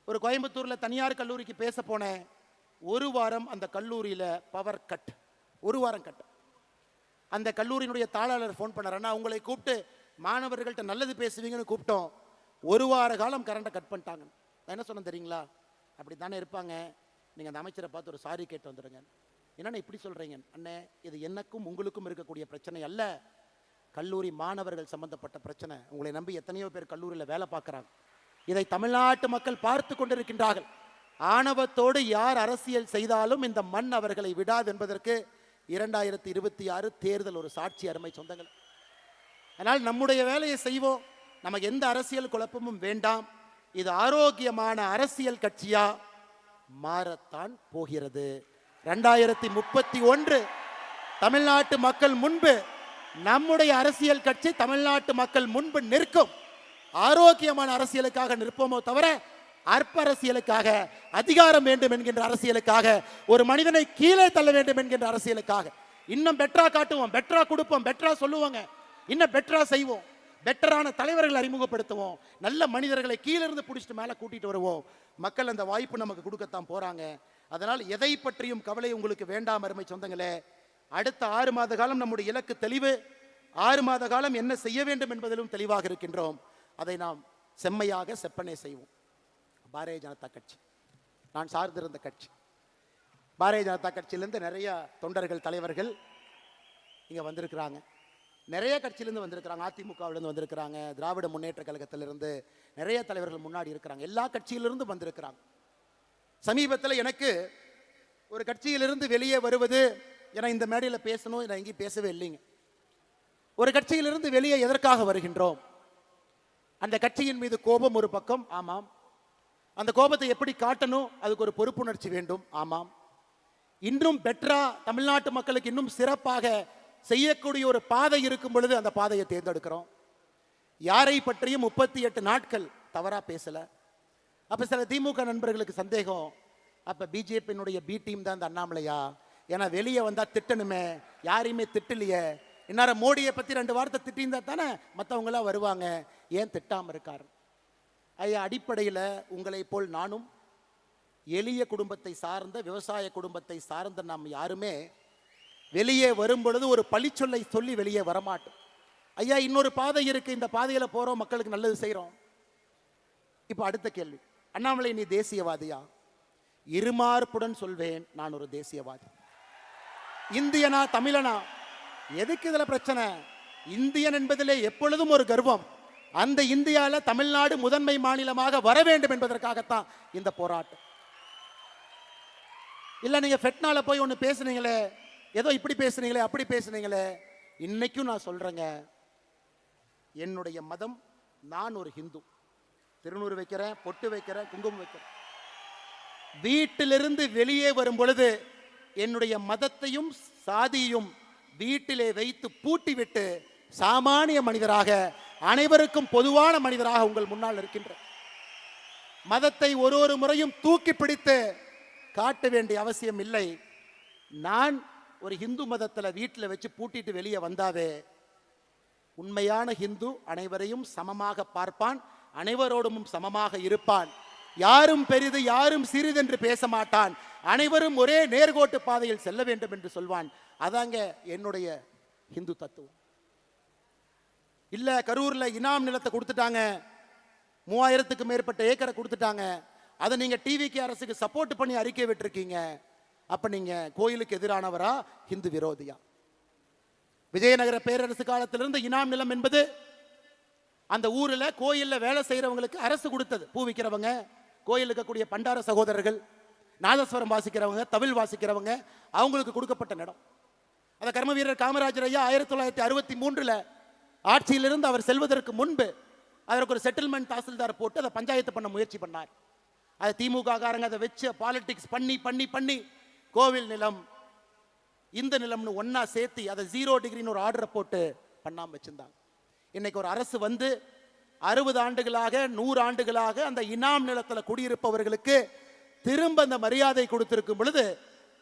Speaker 2: ஒரு கோயம்புத்தூர்ல தனியார் கல்லூரிக்கு பேச போனேன். ஒரு வாரம் அந்த கல்லூரியில பவர் கட், ஒரு வாரம் கட். அந்த கல்லூரியினுடைய தாளாளர் ஃபோன் பண்ணார், உங்களை கூப்பிட்டு மாணவர்கள்ட்ட நல்லது பேசுவீங்கன்னு கூப்பிட்டோம், ஒரு வார காலம் கரண்டை கட் பண்ணிட்டாங்க. நான் என்ன சொன்னேன் தெரியுங்களா? அப்படி தானே இருப்பாங்க, நீங்கள் அந்த அமைச்சரை பார்த்து ஒரு சாரி கேட்டு வந்துடுங்க. என்னென்ன இப்படி சொல்கிறீங்க? அண்ணே, இது எனக்கும் உங்களுக்கும் இருக்கக்கூடிய பிரச்சனை அல்ல, கல்லூரி மாணவர்கள் சம்பந்தப்பட்ட பிரச்சனை. உங்களை நம்பி எத்தனையோ பேர் கல்லூரியில் வேலை பார்க்குறாங்க. இதை தமிழ்நாட்டு மக்கள் பார்த்து கொண்டிருக்கின்றார்கள். ஆணவத்தோடு யார் அரசியல் செய்தாலும் இந்த மண் அவர்களை விடாது என்பதற்கு 2026 தேர்தல் ஒரு சாட்சி. அருமை சொந்தங்கள், அதனால் நம்முடைய வேலையை செய்வோம். நமக்கு எந்த அரசியல் குழப்பமும் வேண்டாம். இது ஆரோக்கியமான அரசியல் கட்சியா மாறத்தான் போகிறது. 2031 தமிழ்நாட்டு மக்கள் முன்பு நம்முடைய அரசியல் கட்சி தமிழ்நாட்டு மக்கள் முன்பு நிற்கும். ஆரோக்கியமான அரசியலுக்காக நிற்போமோ தவிர அற்ப அரசியலுக்காக, அதிகாரம் வேண்டும் என்கின்ற அரசியலுக்காக, ஒரு மனிதனை கீழே தள்ள வேண்டும் என்கின்ற அரசியலுக்காக இன்னும் பெட்டரா காட்டுவோம், பெட்டரா கொடுப்போம், பெட்டரா சொல்லுவாங்க, இன்னும் பெட்டரா செய்வோம், பெட்டரான தலைவர்கள் அறிமுகப்படுத்துவோம், நல்ல மனிதர்களை கீழிருந்து பிடிச்சிட்டு மேலே கூட்டிட்டு வருவோம். மக்கள் அந்த வாய்ப்பு நமக்கு கொடுக்கத்தான் போறாங்க. அதனால் எதை பற்றியும் கவலை உங்களுக்கு வேண்டாம் அருமை சொந்தங்களே. அடுத்த 6 மாத காலம் நம்முடைய இலக்கு தெளிவு. 6 மாத காலம் என்ன செய்ய வேண்டும் என்பதிலும் தெளிவாக இருக்கின்றோம். அதை நாம் செம்மையாக செப்பனே செய்வோம். பாரதிய ஜனதா கட்சி நான் சார்ந்திருந்த கட்சி. பாரதிய ஜனதா கட்சியிலிருந்து நிறைய தொண்டர்கள் தலைவர்கள் இங்க வந்திருக்கிறாங்க. நிறைய கட்சியிலிருந்து வந்திருக்கிறாங்க. அதிமுகவிலிருந்து வந்திருக்கிறாங்க, திராவிட முன்னேற்ற கழகத்திலிருந்து நிறைய தலைவர்கள் முன்னாடி இருக்கிறாங்க. எல்லா கட்சியிலிருந்து வந்திருக்கிறாங்க. சமீபத்தில் எனக்கு ஒரு கட்சியிலிருந்து வெளியே வருவது, ஏன்னா இந்த மேடையில் பேசணும், நான் எங்கேயும் பேசவே இல்லைங்க. ஒரு கட்சியிலிருந்து வெளியே எதற்காக வருகின்றோம்? அந்த கட்சியின் மீது கோபம் ஒரு பக்கம், ஆமாம். அந்த கோபத்தை எப்படி காட்டணும், அதுக்கு ஒரு பொறுப்புணர்ச்சி வேண்டும், ஆமாம். இன்னும் பெட்டரா தமிழ்நாட்டு மக்களுக்கு இன்னும் சிறப்பாக செய்யக்கூடிய ஒரு பாதை இருக்கும் பொழுது அந்த பாதையை தேர்ந்தெடுக்கிறோம். யாரை பற்றியும் 38 நாட்கள் தவறா பேசல. அப்ப சில திமுக நண்பர்களுக்கு சந்தேகம், அப்ப பிஜேபியினுடைய பி டீம் தான் இந்த அண்ணாமலையா? ஏன்னா வெளியே வந்தா திட்டணுமே, யாரையுமே திட்டலையே. இன்னார மோடியை பத்தி 2 வார்த்தை திட்டியிருந்தா தானே மற்றவங்க எல்லாம் வருவாங்க, ஏன் திட்டாம இருக்காரு? ஐயா, அடிப்படையில் உங்களை போல் நானும் எளிய குடும்பத்தை சார்ந்த, விவசாய குடும்பத்தை சார்ந்த நாம் யாருமே வெளியே வரும் பொழுது ஒரு பழிச்சொல்லை சொல்லி வெளியே வரமாட்டோம். ஐயா, இன்னொரு பாதை இருக்கு, இந்த பாதையில போறோம், மக்களுக்கு நல்லது செய்யறோம். இப்ப அடுத்த கேள்வி, அண்ணாமலை நீ தேசியவாதியா? இருமார்ப்புடன் சொல்வேன், நான் ஒரு தேசியவாதி. இந்தியனா தமிழனா? எதுக்கு இதுல பிரச்சனை? இந்தியன் என்பதிலே எப்பொழுதும் ஒரு கர்வம். அந்த இந்தியால தமிழ்நாடு முதன்மை மாநிலமாக வர வேண்டும் என்பதற்காகத்தான் இந்த போராட்டம். இல்ல நீங்க ஃபெட்னால போய் ஒன்று பேசுனீங்களே, ஏதோ இப்படி பேசுனீங்களே அப்படி பேசுனீங்களே, இன்னைக்கும் நான் சொல்றேங்க, என்னுடைய மதம், நான் ஒரு ஹிந்து. திருநூறு வைக்கிறேன், பொட்டு வைக்கிறேன், குங்குமம் வைக்கிறேன். வீட்டிலிருந்து வெளியே வரும் பொழுது என்னுடைய மதத்தையும் சாதியையும் வீட்டிலே வைத்து பூட்டிவிட்டு சாமானிய மனிதராக, அனைவருக்கும் பொதுவான மனிதராக உங்கள் முன்னால் இருக்கின்ற மதத்தை ஒரு முறையும் தூக்கி பிடித்து காட்ட வேண்டிய அவசியம் இல்லை. நான் ஒரு ஹிந்து மதத்தில் வீட்டில் வச்சு பூட்டிட்டு வெளியே வந்தாவே, உண்மையான ஹிந்து அனைவரையும் சமமாக பார்ப்பான், அனைவரோடும் சமமாக இருப்பான், யாரும் பெரிது யாரும் சிறிது என்று பேச மாட்டான், அனைவரும் ஒரே நேர்கோட்டு பாதையில் செல்ல வேண்டும் என்று சொல்வான். அதாங்க என்னுடைய ஹிந்து தத்துவம். இல்ல கரூர்ல இனாம் நிலத்தை கொடுத்துட்டாங்க, 3000க்கு மேற்பட்ட ஏக்கரை கொடுத்துட்டாங்க, அதை நீங்க டிவிக்கு அரசுக்கு சப்போர்ட் பண்ணி அறிக்கை விட்டுருக்கீங்க, அப்ப நீங்க கோயிலுக்கு எதிரானவரா ஹிந்து விரோதியா? விஜயநகர பேரரசு காலத்திலிருந்து இனாம் நிலம் என்பது அந்த ஊர்ல கோயில்ல வேலை செய்யறவங்களுக்கு அரசு கொடுத்தது. பூ விற்கிறவங்க, கோயில் இருக்கக்கூடிய பண்டார சகோதரர்கள், நாதஸ்வரம் வாசிக்கிறவங்க, தவில் வாசிக்கிறவங்க, அவங்களுக்கு கொடுக்கப்பட்ட இடம். அந்த கர்ம வீரர் காமராஜர் ஐயா 1963 ஆட்சியிலிருந்து அவர் செல்வதற்கு முன்பு அதற்கு ஒரு செட்டில்மெண்ட் தாசில்தார் போட்டு அதை பஞ்சாயத்து பண்ண முயற்சி பண்ணார். அதை திமுக காரங்க அதை வச்சு பாலிடிக்ஸ் பண்ணி பண்ணி பண்ணி கோவில் நிலம் இந்த நிலம்னு ஒன்னா சேர்த்து அதை 0 டிகிரின்னு ஒரு ஆர்டரை போட்டு பண்ணாம வச்சிருந்தாங்க. இன்னைக்கு ஒரு அரசு வந்து 60 ஆண்டுகளாக 100 ஆண்டுகளாக அந்த இனாம் நிலத்தில் குடியிருப்பவர்களுக்கு திரும்ப அந்த மரியாதை கொடுத்திருக்கும் பொழுது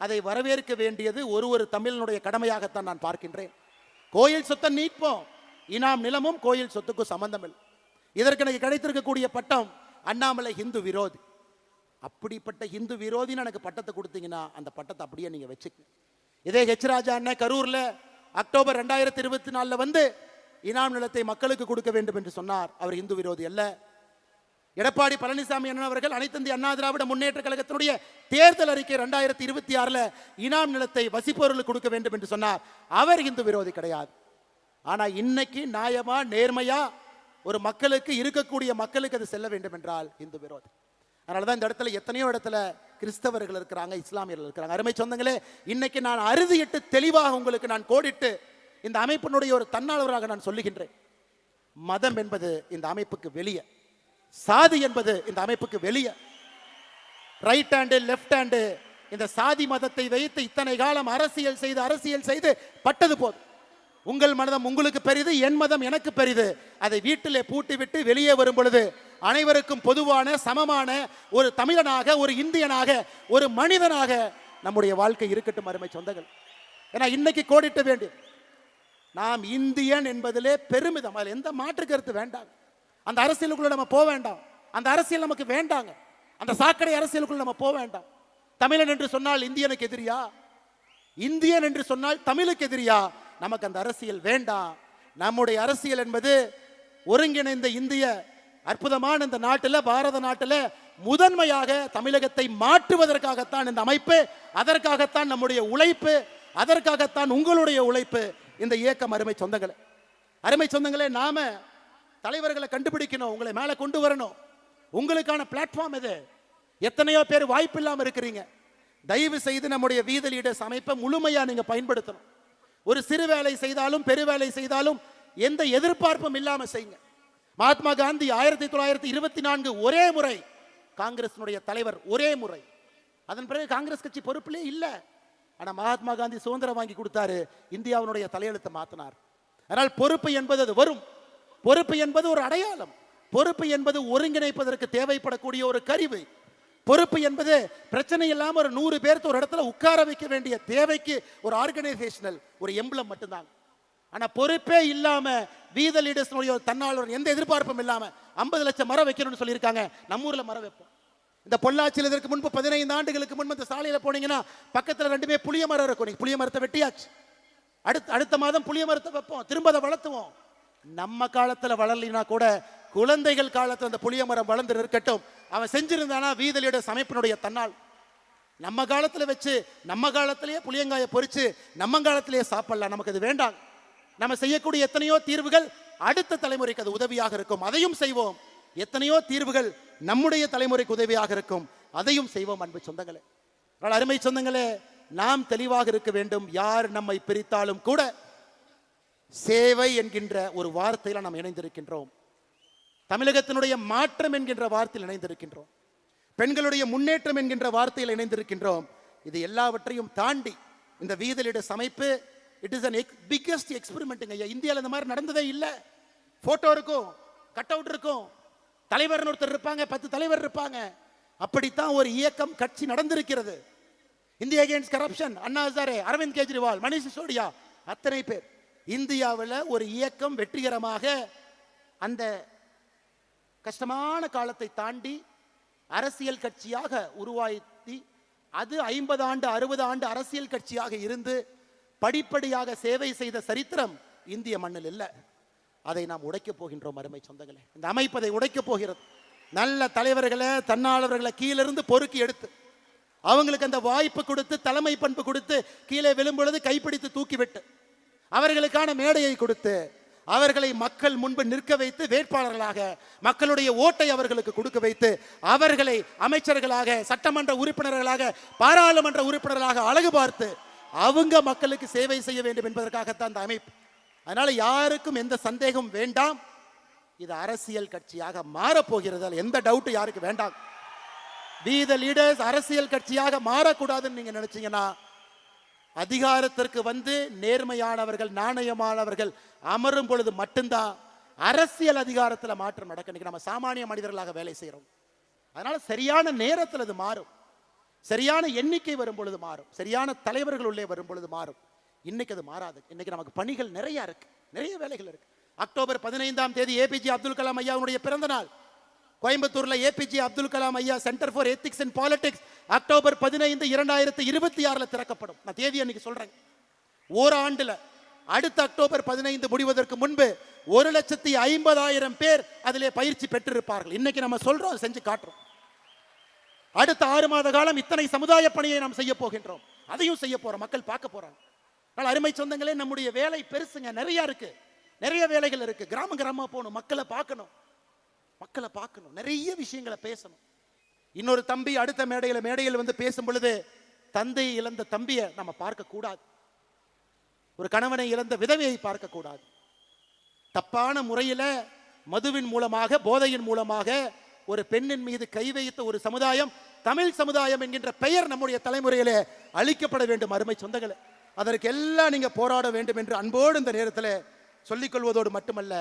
Speaker 2: அதை வரவேற்க வேண்டியது ஒரு தமிழனுடைய கடமையாகத்தான் நான் பார்க்கின்றேன். கோயில் சொத்தை நீட்போம், இனாம் நிலமும் கோயில் சொத்துக்கும் சம்பந்தம் இல்லை. இதற்கு எனக்கு கிடைத்திருக்கக்கூடிய பட்டம் அண்ணாமலை ஹிந்து விரோதி. அப்படிப்பட்ட ஹிந்து விரோதின்னு எனக்கு பட்டத்தை கொடுத்தீங்கன்னா அந்த பட்டத்தை அப்படியே நீங்க வச்சுக்க. இதே ஹெச் ராஜா அண்ணன் கரூர்ல அக்டோபர் 2024 வந்து இனாம் நிலத்தை மக்களுக்கு கொடுக்க வேண்டும் என்று சொன்னார். அவர் இந்து விரோதி அல்ல. எடப்பாடி பழனிசாமி அண்ணன் அவர்கள் அனைத்து இந்திய அண்ணா திராவிட முன்னேற்ற கழகத்தினுடைய தேர்தல் அறிக்கை 2026 இனாம் நிலத்தை வசிப்பவர்களுக்கு கொடுக்க வேண்டும் என்று சொன்னார். அவர் இந்து விரோதி கிடையாது. ஆனா இன்னைக்கு நியாயமா நேர்மையா ஒரு மக்களுக்கு இருக்கக்கூடிய மக்களுக்கு அது செல்ல வேண்டும் என்றால் இந்து விரோதி. அதனாலதான் இந்த இடத்துல எத்தனையோ இடத்துல கிறிஸ்தவர்கள் இருக்கிறாங்க, இஸ்லாமியர்கள் இருக்கிறாங்க. அருமை சொந்தங்களே, இன்னைக்கு நான் அறுதியிட்டு தெளிவாக உங்களுக்கு நான் கோடிட்டு இந்த அமைப்பினுடைய ஒரு தன்னாளராக நான் சொல்லுகின்றேன். மதம் என்பது இந்த அமைப்புக்கு வெளியே, சாதி என்பது இந்த அமைப்புக்கு வெளியே. ரைட் ஹேண்டு லெஃப்ட் ஹேண்டு இந்த சாதி மதத்தை வைத்து இத்தனை காலம் அரசியல் செய்து பட்டது போதும். உங்கள் மதம் உங்களுக்கு பெரிது, என் மதம் எனக்கு பெரிது. அதை வீட்டிலே பூட்டி விட்டு வெளியே வரும் பொழுது அனைவருக்கும் பொதுவான சமமான ஒரு தமிழனாக, ஒரு இந்தியனாக, ஒரு மனிதனாக நம்முடைய வாழ்க்கை இருக்கட்டும். அருமை சொந்தங்கள், ஏன்னா இன்னைக்கு கோடிட்ட வேண்டும். நாம் இந்தியன் என்பதிலே பெருமிதம், அதில் எந்த மாற்று கருத்து வேண்டாம். அந்த அரசியலுக்குள்ள நம்ம போக வேண்டாம், அந்த அரசியல் நமக்கு வேண்டாங்க. அந்த சாக்கடை அரசியலுக்குள்ள நம்ம போக வேண்டாம். தமிழன் என்று சொன்னால் இந்தியனுக்கு எதிரியா? இந்தியன் என்று சொன்னால் தமிழுக்கு எதிரியா? நமக்கு அந்த அரசியல் வேண்டாம். நம்முடைய அரசியல் என்பது ஒருங்கிணைந்த இந்திய அற்புதமான இந்த நாட்டில், பாரத நாட்டில் முதன்மையாக தமிழகத்தை மாற்றுவதற்காகத்தான் இந்த அமைப்பு, அதற்காகத்தான் நம்முடைய உழைப்பு, அதற்காகத்தான் உங்களுடைய உழைப்பு, இந்த இயக்கம். அருமை சொந்தங்களே, நாம தலைவர்களை கண்டுபிடிக்கணும், உங்களை மேலே கொண்டு வரணும். உங்களுக்கான பிளாட்ஃபார்ம் இது. எத்தனையோ பேர் வாய்ப்பு இல்லாமல் இருக்கிறீங்க. தயவு செய்து நம்முடைய வீதி லீடர்ஸ் அமைப்பை முழுமையா நீங்க பயன்படுத்தணும். ஒரு சிறு வேலை செய்தாலும் பெரு வேலை செய்தாலும் எந்த எதிர்பார்ப்பும் இல்லாம செய்யுங்க. மகாத்மா காந்தி 1924 ஒரே முறை காங்கிரசினுடைய தலைவர், ஒரே முறை. அதன் பிறகு காங்கிரஸ் கட்சி பொறுப்பிலே இல்ல. ஆனா மகாத்மா காந்தி சுதந்திரம் வாங்கி கொடுத்தாரு, இந்தியாவினுடைய தலையெழுத்தை மாத்தினார். அதனால் பொறுப்பு என்பது அது வரும். பொறுப்பு என்பது ஒரு அடையாளம். பொறுப்பு என்பது ஒருங்கிணைப்பதற்கு தேவைப்படக்கூடிய ஒரு கருவி. பொறுப்பு என்பது பிரச்சனை இல்லாம ஒரு 100 பேர்த்து ஒரு இடத்துல உட்கார வைக்க வேண்டிய தேவைக்கு ஒரு ஆர்கனைசேஷனல் ஒரு எம்பளம் மட்டும்தான். ஆனா பொறுப்பே இல்லாம வீத லீடர்ஸ் தன்னாளர் எந்த எதிர்பார்ப்பும் இல்லாம 50 லட்சம் மரம் வைக்கணும்னு சொல்லியிருக்காங்க. நம்ம ஊர்ல மரம் வைப்போம். இந்த பொள்ளாச்சியில் இதற்கு முன்பு 15 ஆண்டுகளுக்கு முன்பு இந்த சாலையில போனீங்கன்னா பக்கத்துல 2 புளிய மரம் இருக்கும். புளிய மரத்தை வெட்டியாச்சு. அடுத்த மாதம் புளிய மரத்தை வைப்போம், திரும்ப அதை வளர்த்துவோம். நம்ம காலத்துல வளரலினா கூட குழந்தைகள் காலத்துல அந்த புளிய மரம் வளர்ந்து இருக்கட்டும். அவன் செஞ்சிருந்தானா வீத லீடர்ஸ் அமைப்பினுடைய தன்னால். நம்ம காலத்துல வச்சு நம்ம காலத்திலேயே புளியங்காயை பொரிச்சு நம்ம காலத்திலேயே சாப்பிடலாம். நமக்கு அது வேண்டாம். நம்ம செய்யக்கூடிய எத்தனையோ தீர்வுகள் அடுத்த தலைமுறைக்கு அது உதவியாக இருக்கும், அதையும் செய்வோம். எத்தனையோ தீர்வுகள் நம்முடைய தலைமுறைக்கு உதவியாக இருக்கும், அதையும் செய்வோம். அன்பு சொந்தங்களே, அருமை சொந்தங்களே, நாம் தெளிவாக இருக்க வேண்டும். யார் நம்மை பிரித்தாலும் கூட சேவை என்கின்ற ஒரு வார்த்தையில நாம் இணைந்திருக்கின்றோம். தமிழகத்தினுடைய மாற்றம் என்கின்ற வார்த்தையில் இணைந்திருக்கின்றோம். பெண்களுடைய முன்னேற்றம் என்கின்ற வார்த்தையில் இணைந்திருக்கின்றோம். இது எல்லாவற்றையும் தாண்டி இந்த வீதலிட அமைப்பு இட் இஸ் பிக்கெஸ்ட் எக்ஸ்பெரிமெண்ட். ஐயா, இந்தியாவில் இந்த மாதிரி நடந்ததே இல்லை. போட்டோ இருக்கும், கட் அவுட் இருக்கும், தலைவர் ஒருத்தர் இருப்பாங்க, 10 தலைவர் இருப்பாங்க. அப்படித்தான் ஒரு இயக்கம் கட்சி நடந்திருக்கிறது. India against corruption, Anna Hazare, Aravind Kejriwal, Manish Sisodia, அத்தனை பேர். இந்தியாவில் ஒரு இயக்கம் வெற்றிகரமாக அந்த கஷ்டமான காலத்தை தாண்டி அரசியல் கட்சியாக உருவாக்கி அது 50 ஆண்டு 60 ஆண்டு அரசியல் கட்சியாக இருந்து படிப்படியாக சேவை செய்த சரித்திரம் இந்திய மண்ணில் இல்லை. அதை நாம் உடைக்கப் போகின்றோம். அருமை சொந்தங்களே, இந்த அமைப்பு அதை உடைக்கப் போகிறது. நல்ல தலைவர்களை, தன்னாளர்களை கீழிருந்து பொறுக்கி எடுத்து அவங்களுக்கு அந்த வாய்ப்பு கொடுத்து, தலைமை பண்பு கொடுத்து, கீழே விழும்பொழுது கைப்பிடித்து தூக்கிவிட்டு அவர்களுக்கான மேடையை கொடுத்து அவர்களை மக்கள் முன்பு நிற்க வைத்து வேட்பாளர்களாக மக்களுடைய ஓட்டை அவர்களுக்கு கொடுக்க வைத்து அவர்களை அமைச்சர்களாக, சட்டமன்ற உறுப்பினர்களாக, பாராளுமன்ற உறுப்பினர்களாக அழகு பார்த்து அவங்க மக்களுக்கு சேவை செய்ய வேண்டும் என்பதற்காகத்தான் இந்த அமைப்பு. அதனால யாருக்கும் எந்த சந்தேகம் வேண்டாம், இது அரசியல் கட்சியாக மாறப்போகிறது. எந்த டவுட் யாருக்கு வேண்டாம். We the leaders அரசியல் கட்சியாக மாறக்கூடாதுன்னு நீங்க நினைச்சீங்கன்னா, அதிகாரத்திற்கு வந்து நேர்மையானவர்கள், நாணயமானவர்கள் அமரும் பொழுது மட்டும்தான் அரசியல் அதிகாரத்தில் மாற்றம் நடக்கும். நம்ம சாமானிய மனிதர்களாக வேலை செய்யறோம். அதனால சரியான நேரத்தில் அது மாறும், சரியான எண்ணிக்கை வரும் பொழுது மாறும், சரியான தலைவர்கள் உள்ளே வரும் பொழுது மாறும். இன்னைக்கு அது மாறாது. இன்னைக்கு நமக்கு பணிகள் நிறைய இருக்கு, நிறைய வேலைகள் இருக்கு. அக்டோபர் 15ஆம் தேதி ஏபிஜே அப்துல் கலாம் ஐயாவுடைய பிறந்த நாள். கோயம்புத்தூர்ல ஏபிஜே அப்துல் கலாம் ஐயா centre for ethics and politics October 15, 2026 திறக்கப்படும். நான் தேதி அன்னைக்கு சொல்றேன். ஓராண்டுல அடுத்த அக்டோபர் 15 முடிவதற்கு முன்பு 1,50,000 பேர் அதிலே பயிற்சி பெற்றிருப்பார்கள். இன்னைக்கு நம்ம சொல்றோம், செஞ்சு காட்டுறோம். அடுத்த 6 மாத காலம் இத்தனை சமுதாய பணியை நாம் செய்ய போகின்றோம். அதையும் செய்ய போறோம், மக்கள் பார்க்க போறாங்க. அருமை சொந்தங்களே, நம்முடைய வேலை பெருசுங்க, நிறைய இருக்கு, நிறைய வேலைகள் இருக்கு. கிராம கிராமமா போகணும், மக்களை பார்க்கணும், மக்களை பார்க்கணும், நிறைய விஷயங்களை பேசணும். இன்னொரு தம்பி அடுத்த மேடையில் வந்து பேசும் பொழுது தந்தையை இழந்த தம்பியை நம்ம பார்க்க கூடாது, ஒரு கணவனை இழந்த விதவையை பார்க்க கூடாது. தப்பான முறையில மதுவின் மூலமாக, போதையின் மூலமாக ஒரு பெண்ணின் மீது கை வைத்த ஒரு சமுதாயம் தமிழ் சமுதாயம் என்கின்ற பெயர் நம்முடைய தலைமுறையிலே அழிக்கப்பட வேண்டும். அருமை சொந்தங்களே, அதற்கு எல்லாம் நீங்க போராட வேண்டும் என்று அன்போடு இந்த நேரத்தில் சொல்லிக் கொள்வதோடு மட்டுமல்ல,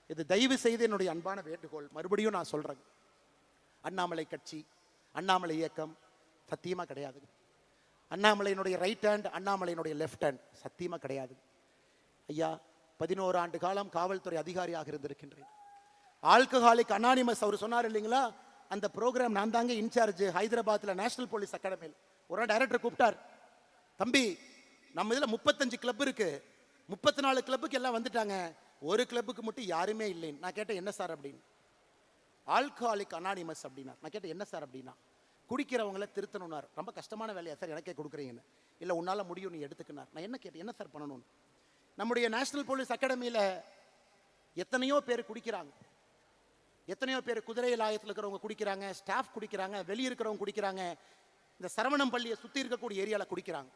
Speaker 2: இது தயவு செய்து என்னுடைய அன்பான வேண்டுகோள். மறுபடியும் நான் சொல்றேன், அண்ணாமலை கட்சி, அண்ணாமலை இயக்கம் சத்தியமா கிடையாது. அண்ணாமலையினுடைய ரைட் ஹேண்ட், அண்ணாமலையினுடைய லெஃப்ட் ஹேண்ட் சத்தியமா கிடையாது. ஐயா, 11 ஆண்டு காலம் காவல்துறை அதிகாரியாக இருந்திருக்கின்றேன். ஆல்கஹாலிக் அனானிமஸ் அவர் சொன்னார் இல்லைங்களா, அந்த ப்ரோக்ராம் நான் தாங்க இன்சார்ஜ். ஹைதராபாத்ல நேஷனல் போலீஸ் அகாடமியில் ஒரு டைரக்டர் கூப்பிட்டார், தம்பி நம்ம இதில் 35 கிளப் இருக்கு, 34 கிளப்புக்கு எல்லாம் வந்துட்டாங்க, ஒரு கிளப்புக்கு மட்டும் யாருமே இல்லைன்னு. நான் கேட்டேன், என்ன சார் அப்படின்னு. ஆல்கஹாலிக் அனானிமஸ் அப்படின்னா. நான் கேட்டேன், என்ன சார் அப்படின்னா, குடிக்கிறவங்கள திருத்தணும்னார். ரொம்ப கஷ்டமான வேலையா சார் எனக்கே கொடுக்குறீங்கன்னு. இல்லை உன்னால் முடியும், நீ எடுத்துக்கினார். நான் என்ன கேட்டேன், என்ன சார் பண்ணணும்னு. நம்முடைய நேஷனல் போலீஸ் அகாடமியில் எத்தனையோ பேர் குடிக்கிறாங்க, எத்தனையோ பேர் குதிரை லாயத்தில் இருக்கிறவங்க குடிக்கிறாங்க, ஸ்டாஃப் குடிக்கிறாங்க, வெளியே இருக்கிறவங்க குடிக்கிறாங்க, இந்த சரவணம் பள்ளியை சுற்றி இருக்கக்கூடிய ஏரியாவில் குடிக்கிறாங்க.